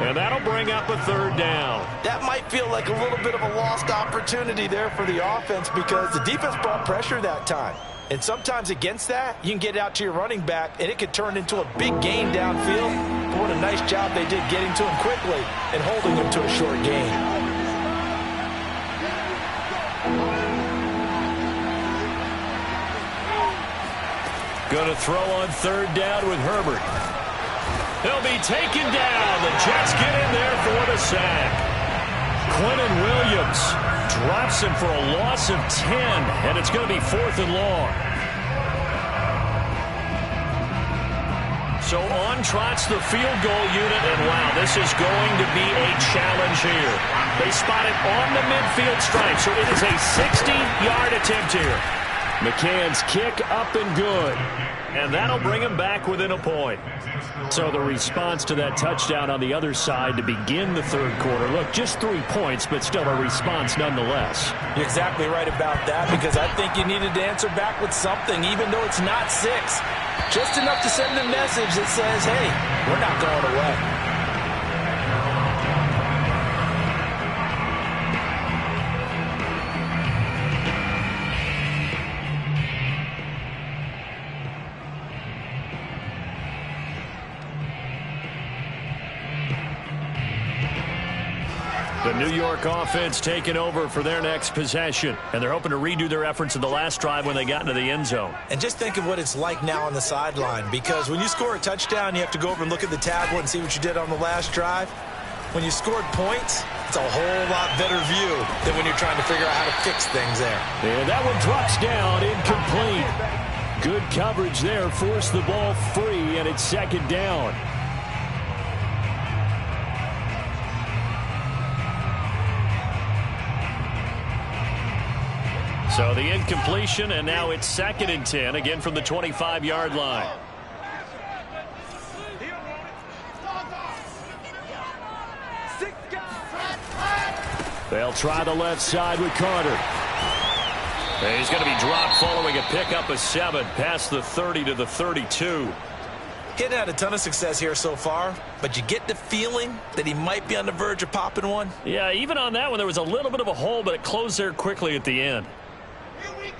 And that'll bring up a 3rd down. That might feel like a little bit of a lost opportunity there for the offense because the defense brought pressure that time. And sometimes against that, you can get out to your running back, and it could turn into a big gain downfield. But what a nice job they did getting to him quickly and holding him to a short gain. Going to throw on 3rd down with Herbert. He'll be taken down. The Jets get in there for the sack. Quentin Williams drops him for a loss of 10, and it's going to be 4th and long. So on trots the field goal unit, and wow, this is going to be a challenge here. They spot it on the midfield stripe, so it is a 60-yard attempt here. McCann's kick up and good. And that'll bring him back within a point. So the response to that touchdown on the other side to begin the 3rd quarter. Look, just 3 points, but still a response nonetheless. You're exactly right about that because I think you needed to answer back with something, even though it's not 6. Just enough to send a message that says, hey, we're not going away. The New York offense taking over for their next possession. And they're hoping to redo their efforts in the last drive when they got into the end zone. And just think of what it's like now on the sideline. Because when you score a touchdown, you have to go over and look at the tablet and see what you did on the last drive. When you scored points, it's a whole lot better view than when you're trying to figure out how to fix things there. And that one drops down, incomplete. Good coverage there, forced the ball free, and it's 2nd down. So the incompletion, and now it's 2nd and 10, again from the 25-yard line. They'll try the left side with Carter. And he's going to be dropped following a pickup of 7 past the 30 to the 32. He hadn't had a ton of success here so far, but you get the feeling that he might be on the verge of popping one. Yeah, even on that one, there was a little bit of a hole, but it closed there quickly at the end. Here we go.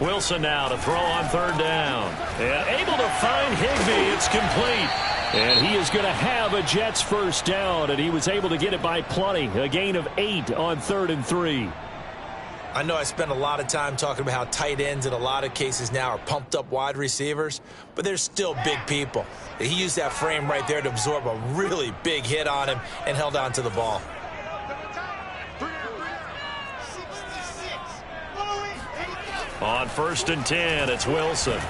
Wilson now to throw on third down. And able to find Higbee. It's complete. And he is going to have a Jets first down, and he was able to get it by plenty. A gain of 8 on 3rd and 3. I know I spent a lot of time talking about how tight ends in a lot of cases now are pumped up wide receivers, but they're still big people. He used that frame right there to absorb a really big hit on him and held on to the ball. On 1st and 10, it's Wilson.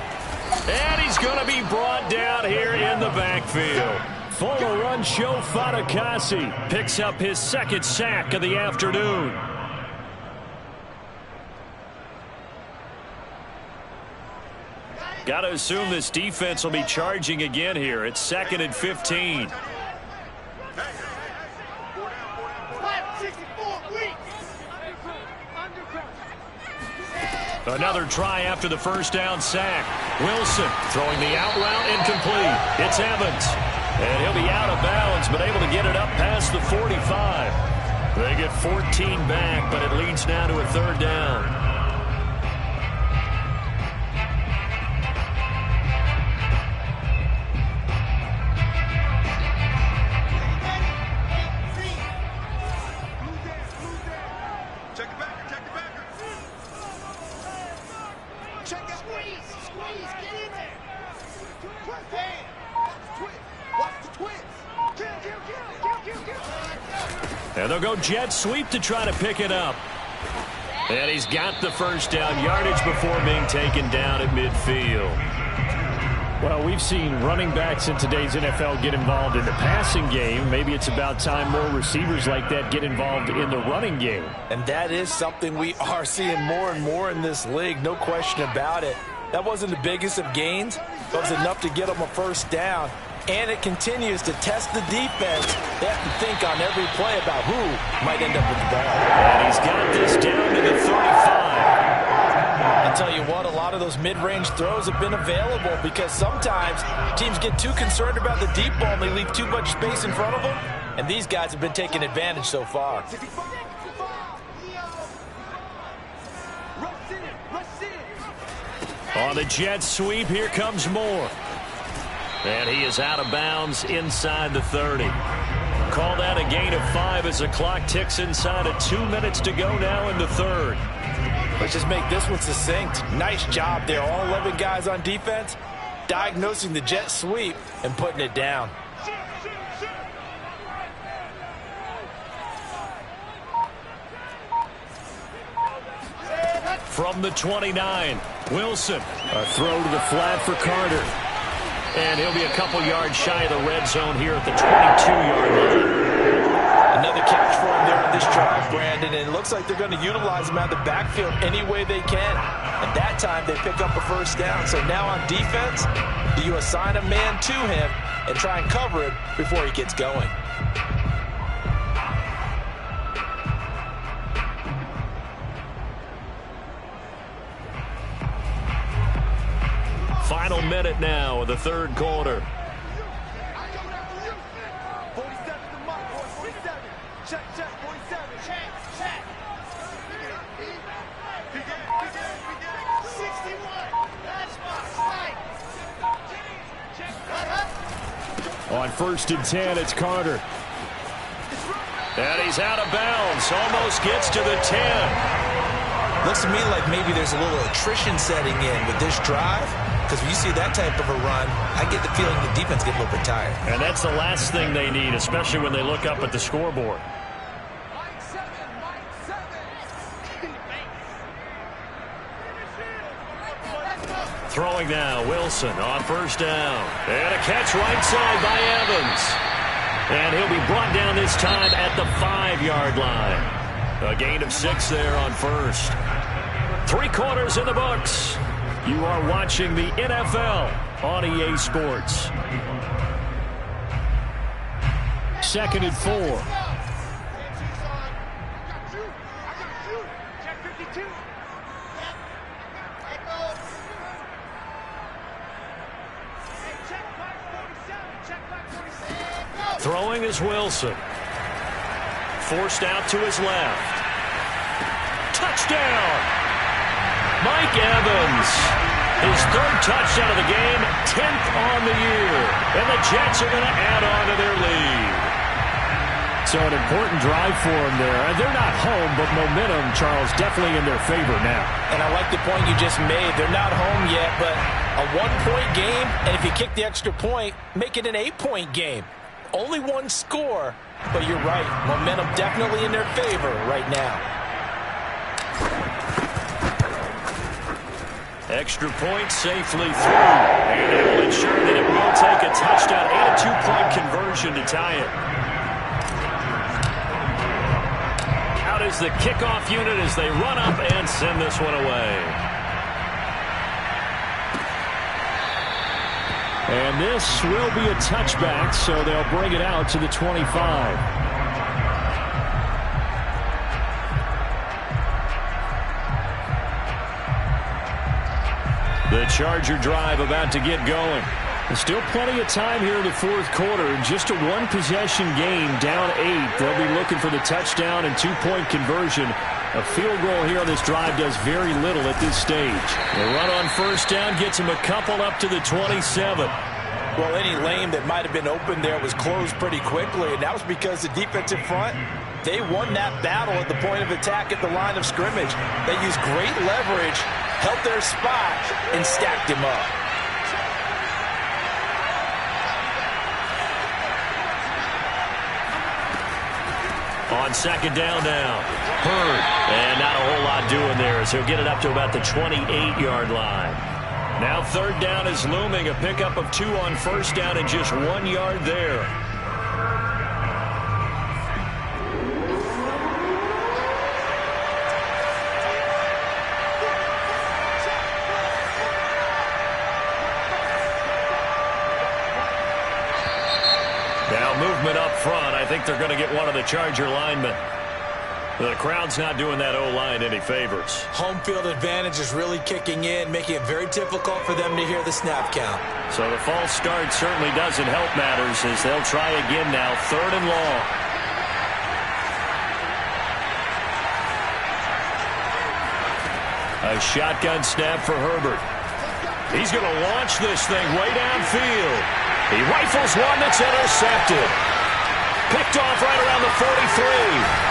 And he's going to be brought down here in the backfield. Full run show. Fatukasi picks up his 2nd sack of the afternoon. Got to assume this defense will be charging again here. It's 2nd and 15. Another try after the first down sack. Wilson throwing the out route incomplete. It's Evans. And he'll be out of bounds, but able to get it up past the 45. They get 14 back, but it leads now to a 3rd down. And they'll go jet sweep to try to pick it up. And he's got the first down yardage before being taken down at midfield. Well, we've seen running backs in today's NFL get involved in the passing game. Maybe it's about time more receivers like that get involved in the running game. And that is something we are seeing more and more in this league, no question about it. That wasn't the biggest of gains, but it was enough to get them a first down. And it continues to test the defense. They have to think on every play about who might end up with the ball. And he's got this down to the 35. I'll tell you what, a lot of those mid-range throws have been available because sometimes teams get too concerned about the deep ball and they leave too much space in front of them. And these guys have been taking advantage so far. On the jet sweep, here comes Moore. And he is out of bounds inside the 30. Call that a gain of 5 as the clock ticks inside of 2 minutes to go now in the 3rd. Let's just make this one succinct. Nice job there. All 11 guys on defense diagnosing the jet sweep and putting it down. From the 29, Wilson. A throw to the flat for Carter. And he'll be a couple yards shy of the red zone here at the 22-yard line. Another catch for him there in this drive, Brandon, and it looks like they're going to utilize him out of the backfield any way they can. And that time they pick up a first down. So now on defense, do you assign a man to him and try and cover it before he gets going? Final minute now of the 3rd quarter. 47 to Mike, 47. Check, 47. Check. 61. That's right. On 1st and 10, it's Carter. And he's out of bounds. Almost gets to the 10. Looks to me like maybe there's a little attrition setting in with this drive. Because when you see that type of a run, I get the feeling the defense gets a little bit tired. And that's the last thing they need, especially when they look up at the scoreboard. Throwing now, Wilson on 1st down. And a catch right side by Evans. And he'll be brought down this time at the 5-yard line. A gain of 6 there on 1st. 3 quarters in the books. You are watching the NFL on EA Sports. 2nd and 4. Throwing is Wilson. Forced out to his left. Touchdown! Mike Evans, his third touchdown of the game, 10th on the year. And the Jets are going to add on to their lead. So an important drive for them there. They're not home, but momentum, Charles, definitely in their favor now. And I like the point you just made. They're not home yet, but a 1-point game, and if you kick the extra point, make it an 8-point game. Only one score, but you're right. Momentum definitely in their favor right now. Extra point safely through. And it will ensure that it will take a touchdown and a 2-point conversion to tie it. Out is the kickoff unit as they run up and send this one away. And this will be a touchback, so they'll bring it out to the 25. The Charger drive about to get going. Still plenty of time here in the fourth quarter. Just a one-possession game, down 8. They'll be looking for the touchdown and 2-point conversion. A field goal here on this drive does very little at this stage. The run on first down gets him a couple up to the 27. Well, any lane that might have been open there was closed pretty quickly, and that was because the defensive front, they won that battle at the point of attack at the line of scrimmage. They used great leverage, held their spot, and stacked him up. On second down now, Hurd. And not a whole lot doing there, so he'll get it up to about the 28-yard line. Now third down is looming, a pickup of 2 on first down and just 1 yard there. Now movement up front. I think they're going to get one of the Charger linemen. The crowd's not doing that O-line any favors. Home field advantage is really kicking in, making it very difficult for them to hear the snap count. So the false start certainly doesn't help matters as they'll try again now, third and long. A shotgun snap for Herbert. He's going to launch this thing way downfield. He rifles one that's intercepted. Picked off right around the 43.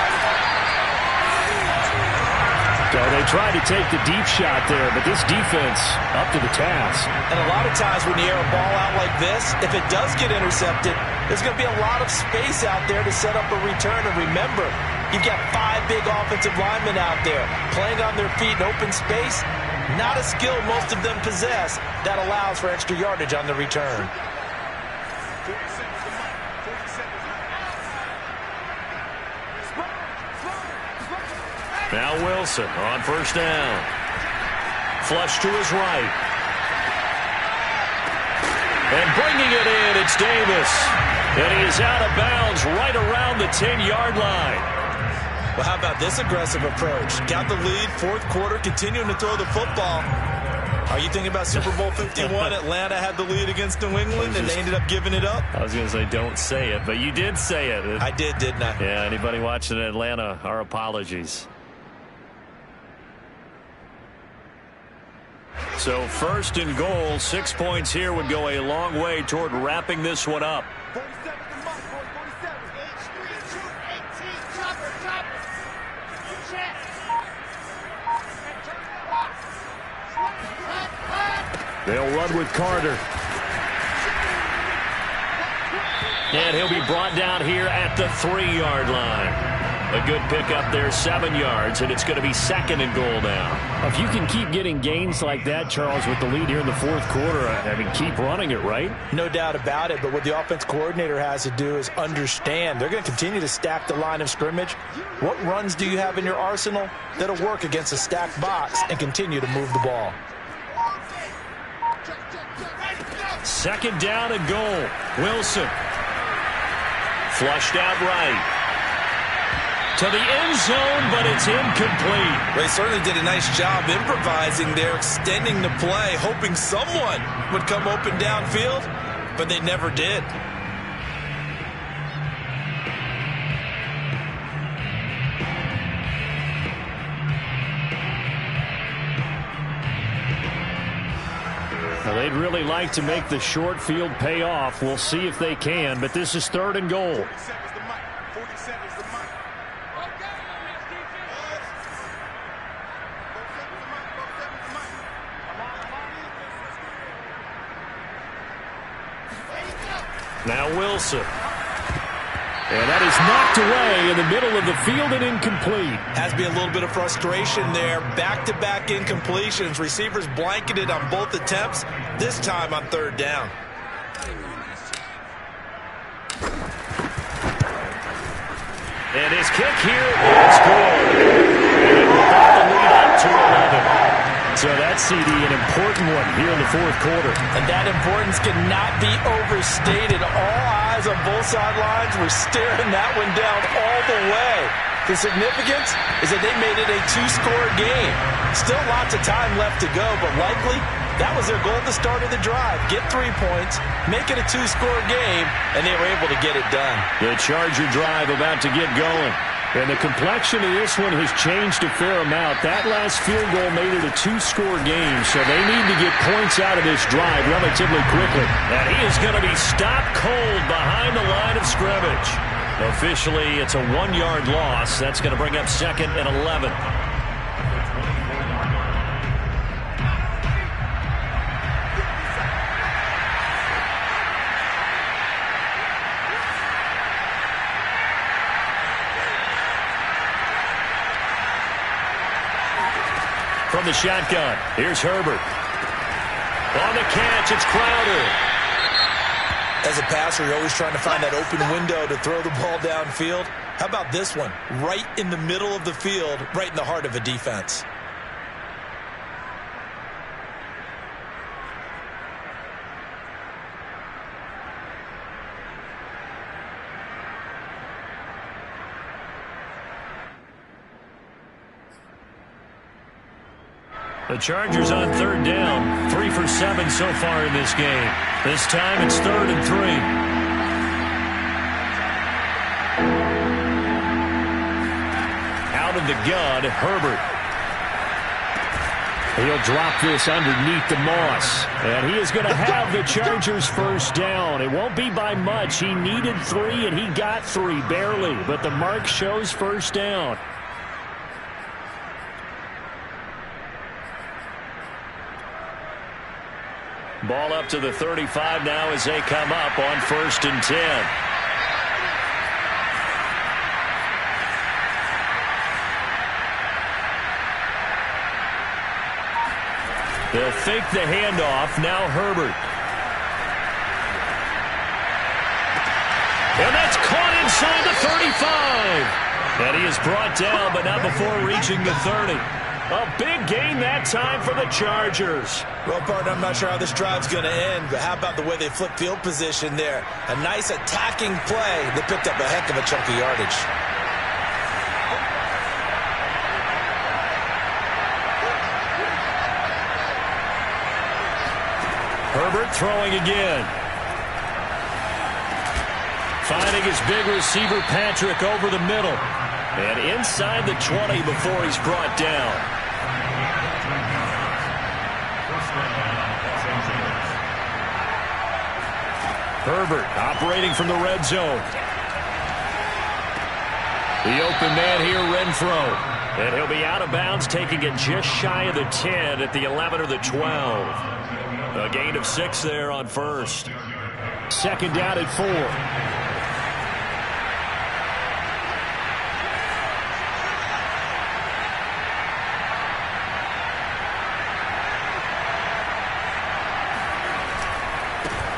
So they tried to take the deep shot there, but this defense up to the task. And a lot of times when you air a ball out like this, if it does get intercepted, there's going to be a lot of space out there to set up a return. And remember, you've got 5 big offensive linemen out there playing on their feet in open space. Not a skill most of them possess that allows for extra yardage on the return. Now Wilson on first down. Flush to his right. And bringing it in, it's Davis. And he is out of bounds right around the 10-yard line. Well, how about this aggressive approach? Got the lead, fourth quarter, continuing to throw the football. Are you thinking about Super Bowl 51? Atlanta had the lead against New England, and they ended up giving it up? I was going to say don't say it, but you did say it. I did, didn't I? Yeah, anybody watching Atlanta, our apologies. So first and goal, 6 points here would go a long way toward wrapping this one up. 47 to Mike, 47. H3, 2, 18, chopper. Check. They'll run with Carter. And he'll be brought down here at the 3-yard line. A good pickup there, 7 yards, and it's going to be second and goal now. If you can keep getting gains like that, Charles, with the lead here in the fourth quarter, I mean, keep running it, right? No doubt about it, but what the offense coordinator has to do is understand. They're going to continue to stack the line of scrimmage. What runs do you have in your arsenal that'll work against a stacked box and continue to move the ball? Second down and goal. Wilson. Flushed out right. To the end zone, but it's incomplete. They certainly did a nice job improvising there, extending the play, hoping someone would come open downfield, but they never did. they'd really like to make the short field pay off. We'll see if they can, but this is 3rd and goal. 40 seconds the mic. 40 seconds the mic. Now Wilson. And that is knocked away in the middle of the field and incomplete. Has to be a little bit of frustration there. Back-to-back incompletions. Receivers blanketed on both attempts, this time on 3rd down. And his kick here is good. And it will put the lead up to 11. So that CD, an important one here in the 4th quarter. And that importance cannot be overstated. All eyes on both sidelines were staring that one down all the way. The significance is that they made it a 2-score game. Still lots of time left to go, but likely that was their goal at the start of the drive. Get 3 points, make it a 2-score game, and they were able to get it done. The Charger drive about to get going. And the complexion of this one has changed a fair amount. That last field goal made it a 2-score game, so they need to get points out of this drive relatively quickly. And he is going to be stopped cold behind the line of scrimmage. Officially, it's a 1-yard loss. That's going to bring up 2nd and 11. From the shotgun, here's Herbert. On the catch, it's Crowder. As a passer, you're always trying to find that open window to throw the ball downfield. How about this one? Right in the middle of the field, right in the heart of a defense. The Chargers on 3rd down. 3 for 7 so far in this game. This time it's 3rd and 3. Out of the gun, Herbert. He'll drop this underneath the Moss. And he is going to have the Chargers 1st down. It won't be by much. He needed 3, and he got 3, barely. But the mark shows 1st down. Ball up to the 35 now as they come up on 1st and 10. They'll fake the handoff. Now Herbert. And that's caught inside the 35. And he is brought down, but not before reaching the 30. A big gain that time for the Chargers. Well, partner, I'm not sure how this drive's going to end, but how about the way they flip field position there? A nice attacking play. They picked up a heck of a chunk of yardage. Herbert throwing again. Finding his big receiver, Patrick, over the middle. And inside the 20 before he's brought down. Herbert operating from the red zone. The open man here, Renfro. And he'll be out of bounds, taking it just shy of the 10 at the 11 or the 12. A gain of 6 there on 1st. 2nd down at 4.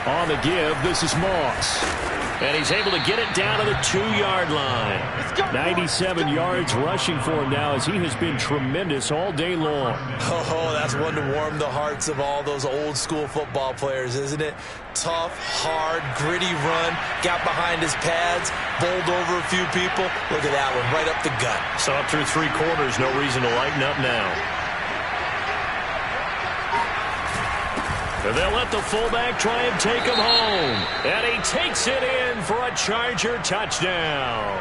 On the give, this is Moss. And he's able to get it down to the 2-yard line. 97 yards rushing for him now as he has been tremendous all day long. Oh, that's one to warm the hearts of all those old school football players, isn't it? Tough, hard, gritty run. Got behind his pads, bowled over a few people. Look at that one, right up the gut. Saw through 3 quarters, no reason to lighten up now. And they'll let the fullback try and take him home. And he takes it in for a Charger touchdown.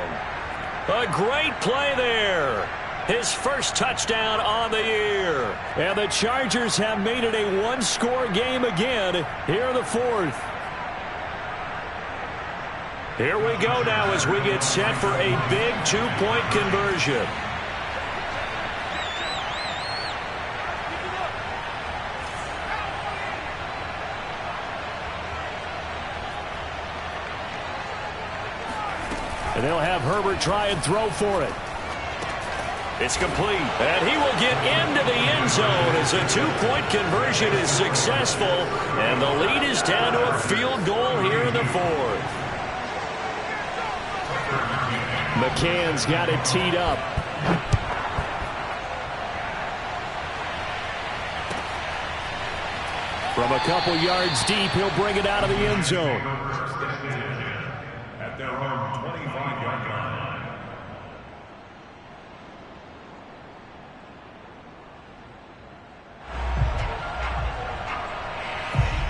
A great play there. his first touchdown on the year. And the Chargers have made it a one-score game again here in the fourth. Here we go now as we get set for a big two-point conversion. And they'll have Herbert try and throw for it. It's complete. And he will get into the end zone as a two-point conversion is successful. And the lead is down to a field goal here in the fourth. McCann's got it teed up. From a couple yards deep, he'll bring it out of the end zone. At their own 25-yard line.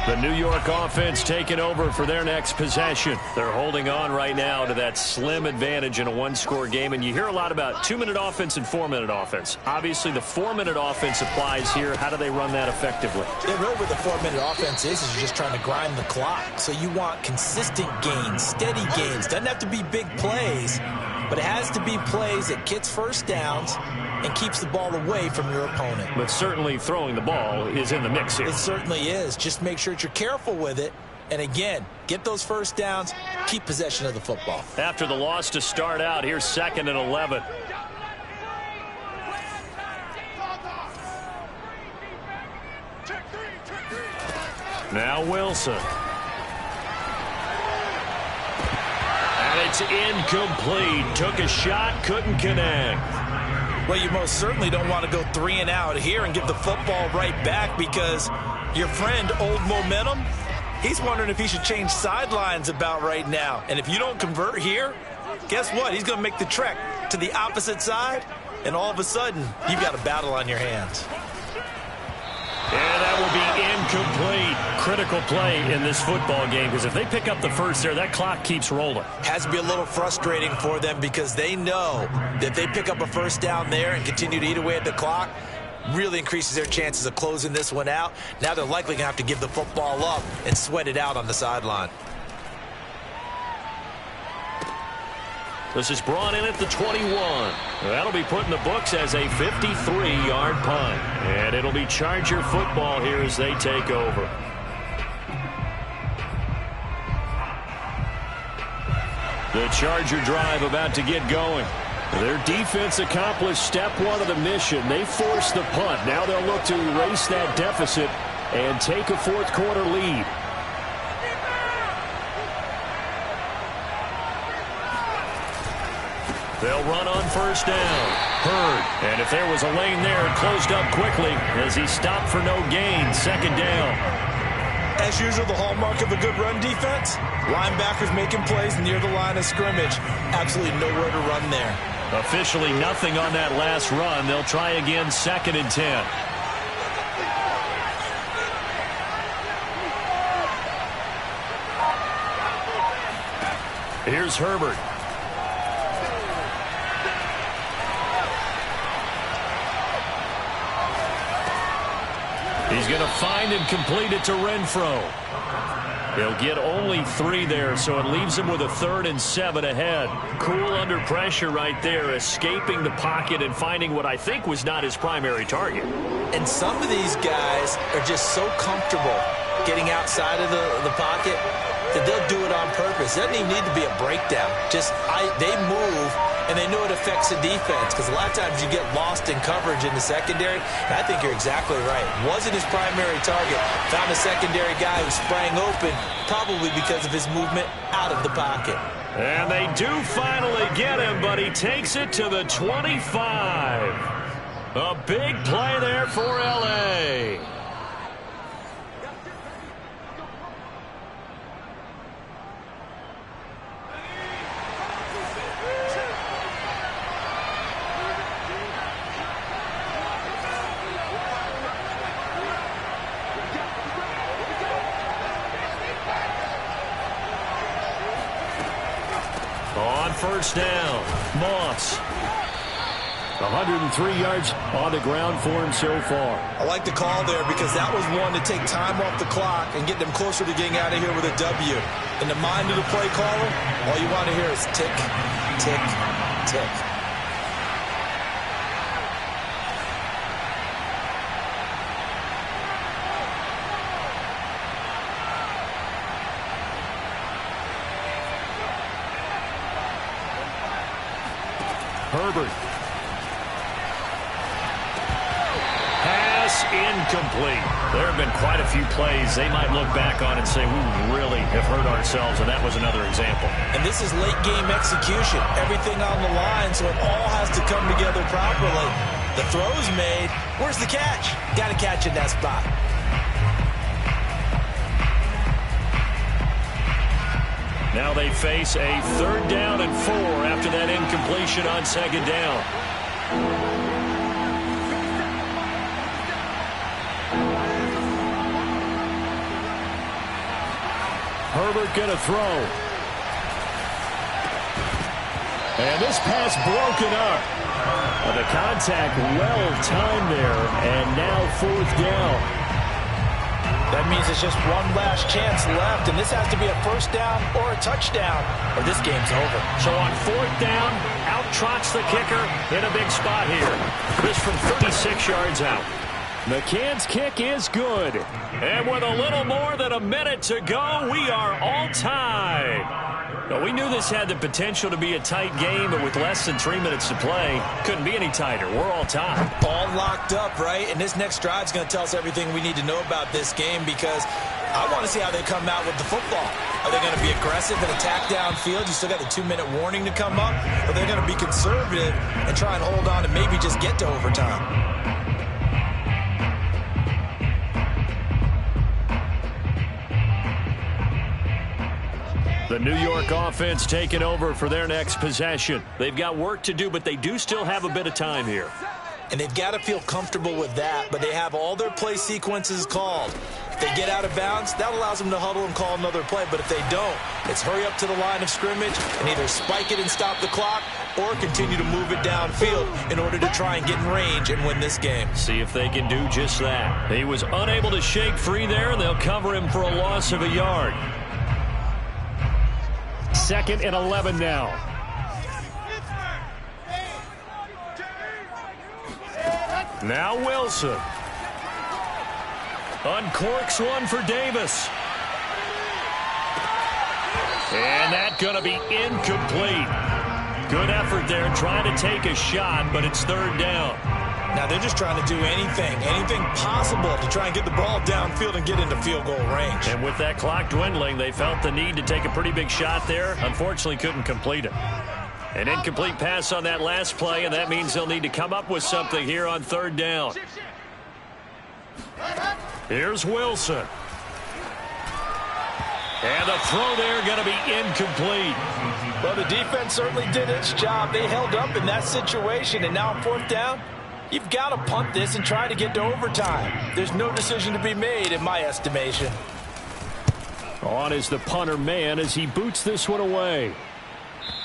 The New York offense taking over for their next possession. They're holding on right now to that slim advantage in a one-score game. And you hear a lot about 2-minute offense and 4-minute offense. Obviously, the 4-minute offense applies here. How do they run that effectively? Yeah, really what the 4-minute offense is you're just trying to grind the clock. So you want consistent gains, steady gains. Doesn't have to be big plays, but it has to be plays that gets first downs and keeps the ball away from your opponent. But certainly throwing the ball is in the mix here. It certainly is. Just make sure that you're careful with it. And again, get those first downs, keep possession of the football. After the loss to start out, here's 2nd and 11. Now Wilson. And it's incomplete. Took a shot, couldn't connect. Well, you most certainly don't want to go 3 and out here and give the football right back because your friend, Old Momentum, he's wondering if he should change sidelines about right now. And if you don't convert here, guess what? He's going to make the trek to the opposite side, and all of a sudden, you've got a battle on your hands. And that will be incomplete. Critical play in this football game because if they pick up the first there, that clock keeps rolling. Has to be a little frustrating for them because they know that they pick up a first down there and continue to eat away at the clock, really increases their chances of closing this one out. Now they're likely going to have to give the football up and sweat it out on the sideline. This is brought in at the 21. That'll be put in the books as a 53-yard punt. And it'll be Charger football here as they take over. The Charger drive about to get going. Their defense accomplished step one of the mission. They forced the punt. Now they'll look to erase that deficit and take a fourth quarter lead. They'll run on first down. Hurd. And if there was a lane there, it closed up quickly as he stopped for no gain. 2nd down. As usual, the hallmark of a good run defense, linebackers making plays near the line of scrimmage. Absolutely nowhere to run there. Officially nothing on that last run. They'll try again 2nd and 10. Here's Herbert. He's going to find and complete it to Renfro. He'll get only 3 there, so it leaves him with a 3rd and 7 ahead. Cool under pressure right there, escaping the pocket and finding what I think was not his primary target. And some of these guys are just so comfortable getting outside of the pocket that they'll do it on purpose. It doesn't even need to be a breakdown. Just they move, and they know it affects the defense because a lot of times you get lost in coverage in the secondary. And I think you're exactly right. Wasn't his primary target. Found a secondary guy who sprang open, probably because of his movement out of the pocket. And they do finally get him, but he takes it to the 25. A big play there for L.A. On first down, Moss. 103 yards on the ground for him so far. I like the call there because that was one to take time off the clock and get them closer to getting out of here with a W. In the mind of the play caller, all you want to hear is tick, tick, tick. Herbert. Pass incomplete. There have been quite a few plays they might look back on and say, we really have hurt ourselves, and that was another example. And this is late game execution. Everything on the line, so it all has to come together properly. The throw's made. Where's the catch? Got to catch in that spot. Now they face a 3rd down and 4 after that incompletion on 2nd down. Herbert going to throw. And this pass broken up. The contact well timed there, and now 4th down. That means it's just one last chance left, and this has to be a 1st down or a touchdown, or this game's over. So on 4th down, out trots the kicker in a big spot here. This from 36 yards out. McCann's kick is good. And with a little more than a minute to go, we are all tied. Well, we knew this had the potential to be a tight game, but with less than 3 minutes to play, couldn't be any tighter. We're all tied. All locked up, right? And this next drive's going to tell us everything we need to know about this game because I want to see how they come out with the football. Are they going to be aggressive and attack downfield? You still got the 2-minute warning to come up? Or are they going to be conservative and try and hold on and maybe just get to overtime? The New York offense taking over for their next possession. They've got work to do, but they do still have a bit of time here. And they've got to feel comfortable with that, but they have all their play sequences called. If they get out of bounds, that allows them to huddle and call another play. But if they don't, it's hurry up to the line of scrimmage and either spike it and stop the clock or continue to move it downfield in order to try and get in range and win this game. See if they can do just that. He was unable to shake free there, and they'll cover him for a loss of a yard. 2nd and 11 now. Now Wilson. Uncorks one for Davis. And that's going to be incomplete. Good effort there trying to take a shot, but it's 3rd down. Now they're just trying to do anything possible to try and get the ball downfield and get into field goal range. And with that clock dwindling, they felt the need to take a pretty big shot there. Unfortunately, couldn't complete it. An incomplete pass on that last play, and that means they'll need to come up with something here on 3rd down. Here's Wilson. And the throw there going to be incomplete. Well, the defense certainly did its job. They held up in that situation, and now on 4th down, you've got to punt this and try to get to overtime. There's no decision to be made in my estimation. On is the punter man as he boots this one away.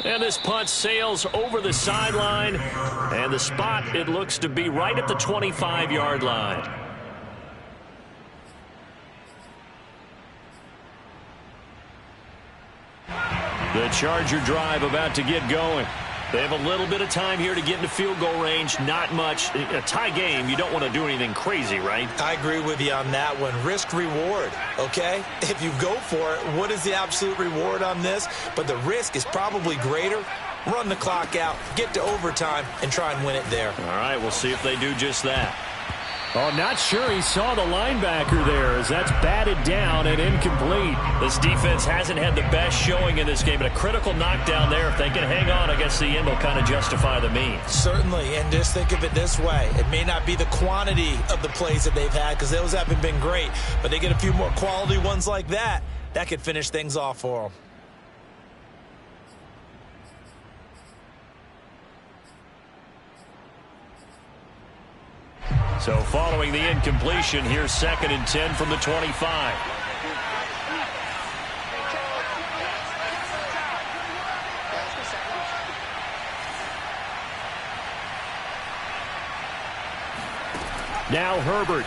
And this punt sails over the sideline. And the spot, it looks to be right at the 25-yard line. The Charger drive about to get going. They have a little bit of time here to get into field goal range. Not much. A tie game, you don't want to do anything crazy, right? I agree with you on that one. Risk reward, okay? If you go for it, what is the absolute reward on this? But the risk is probably greater. Run the clock out, get to overtime, and try and win it there. All right, we'll see if they do just that. Oh, not sure he saw the linebacker there as that's batted down and incomplete. This defense hasn't had the best showing in this game, but a critical knockdown there. If they can hang on, I guess the end will kind of justify the means. Certainly, and just think of it this way. It may not be the quantity of the plays that they've had because those haven't been great, but they get a few more quality ones like that. That could finish things off for them. So following the incompletion, here's 2nd and 10 from the 25. Now Herbert.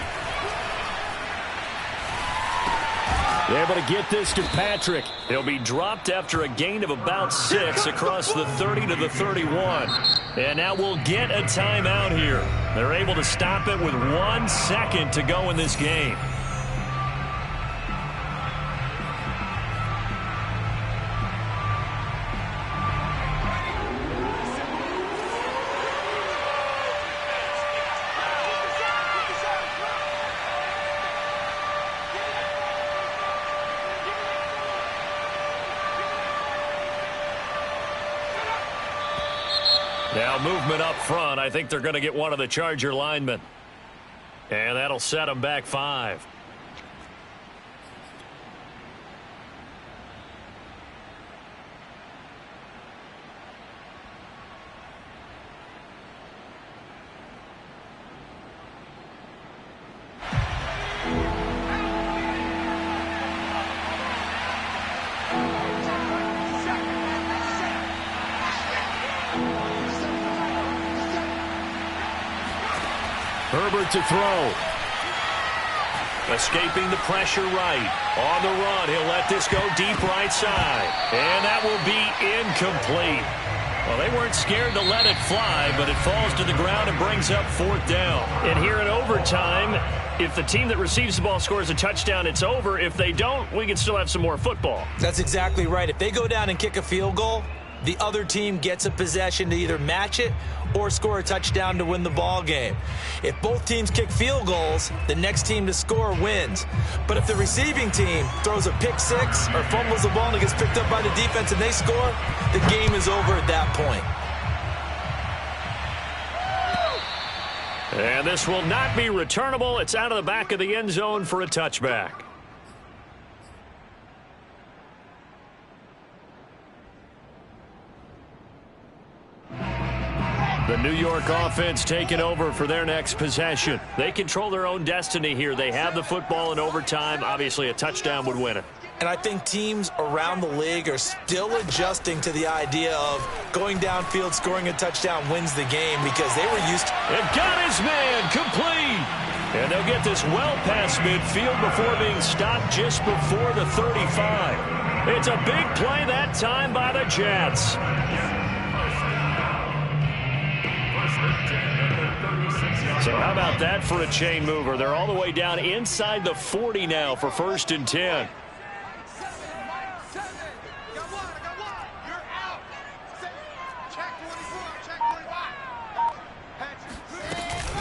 Able to get this to Patrick. He'll be dropped after a gain of about 6 across the 30 to the 31. And now we'll get a timeout here. They're able to stop it with 1 second to go in this game. Now movement up front. I think they're going to get one of the Charger linemen. And that'll set them back 5. Herbert to throw. Escaping the pressure right. On the run, he'll let this go deep right side. And that will be incomplete. Well, they weren't scared to let it fly, but it falls to the ground and brings up 4th down. And here in overtime, if the team that receives the ball scores a touchdown, it's over. If they don't, we can still have some more football. That's exactly right. If they go down and kick a field goal, the other team gets a possession to either match it or score a touchdown to win the ball game. If both teams kick field goals, the next team to score wins. But if the receiving team throws a pick 6 or fumbles the ball and it gets picked up by the defense and they score, the game is over at that point. And this will not be returnable. It's out of the back of the end zone for a touchback. The New York offense taking over for their next possession. They control their own destiny here. They have the football in overtime. Obviously, a touchdown would win it. And I think teams around the league are still adjusting to the idea of going downfield, scoring a touchdown wins the game because they were used to. And got his man complete. And they'll get this well past midfield before being stopped just before the 35. It's a big play that time by the Jets. So how about that for a chain mover? They're all the way down inside the 40 now for 1st and 10.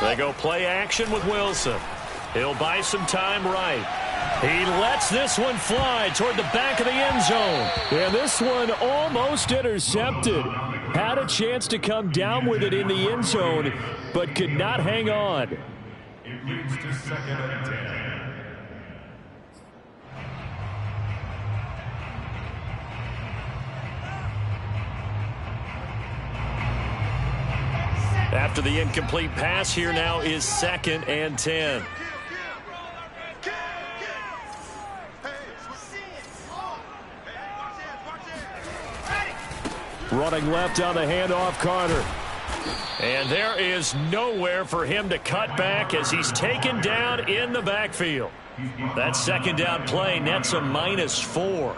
They go play action with Wilson. He'll buy some time right. He lets this one fly toward the back of the end zone. And this one almost intercepted. Had a chance to come down with it in the end zone, but could not hang on. It leads to 2nd and 10. After the incomplete pass, here now is 2nd and 10. Running left on the handoff, Carter. And there is nowhere for him to cut back as he's taken down in the backfield. That 2nd down play nets a -4.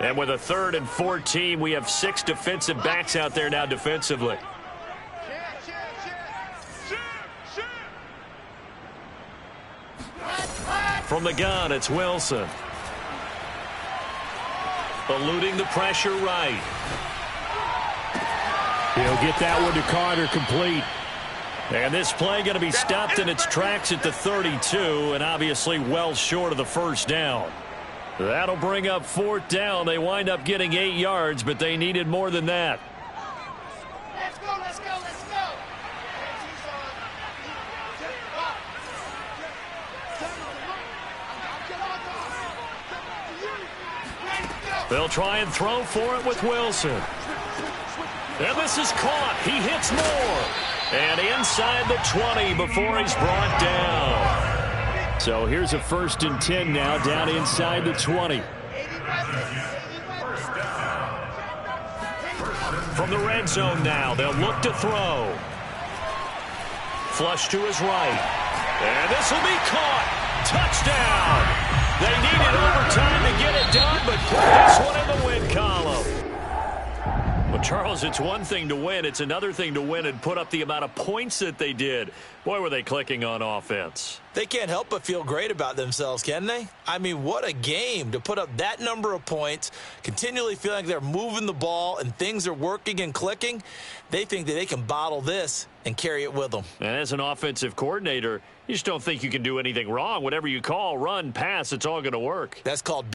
And with a 3rd and 14, we have 6 defensive backs out there now defensively. From the gun, it's Wilson. Eluding the pressure right. He'll get that one to Carter complete. And this play going to be stopped in its tracks at the 32, and obviously well short of the 1st down. That'll bring up 4th down. They wind up getting 8 yards, but they needed more than that. Let's go, let's go, let's go. They'll try and throw for it with Wilson. And this is caught. He hits more. And inside the 20 before he's brought down. So here's a 1st and 10 now down inside the 20. From the red zone now, they'll look to throw. Flush to his right. And this will be caught. Touchdown. They needed overtime to get it done, but put this one in the win column. Well, Charles, it's one thing to win. It's another thing to win and put up the amount of points that they did. Boy, were they clicking on offense. They can't help but feel great about themselves, can they? I mean, what a game to put up that number of points, continually feeling like they're moving the ball and things are working and clicking. They think that they can bottle this and carry it with them. And as an offensive coordinator, you just don't think you can do anything wrong. Whatever you call, run, pass, it's all going to work. That's called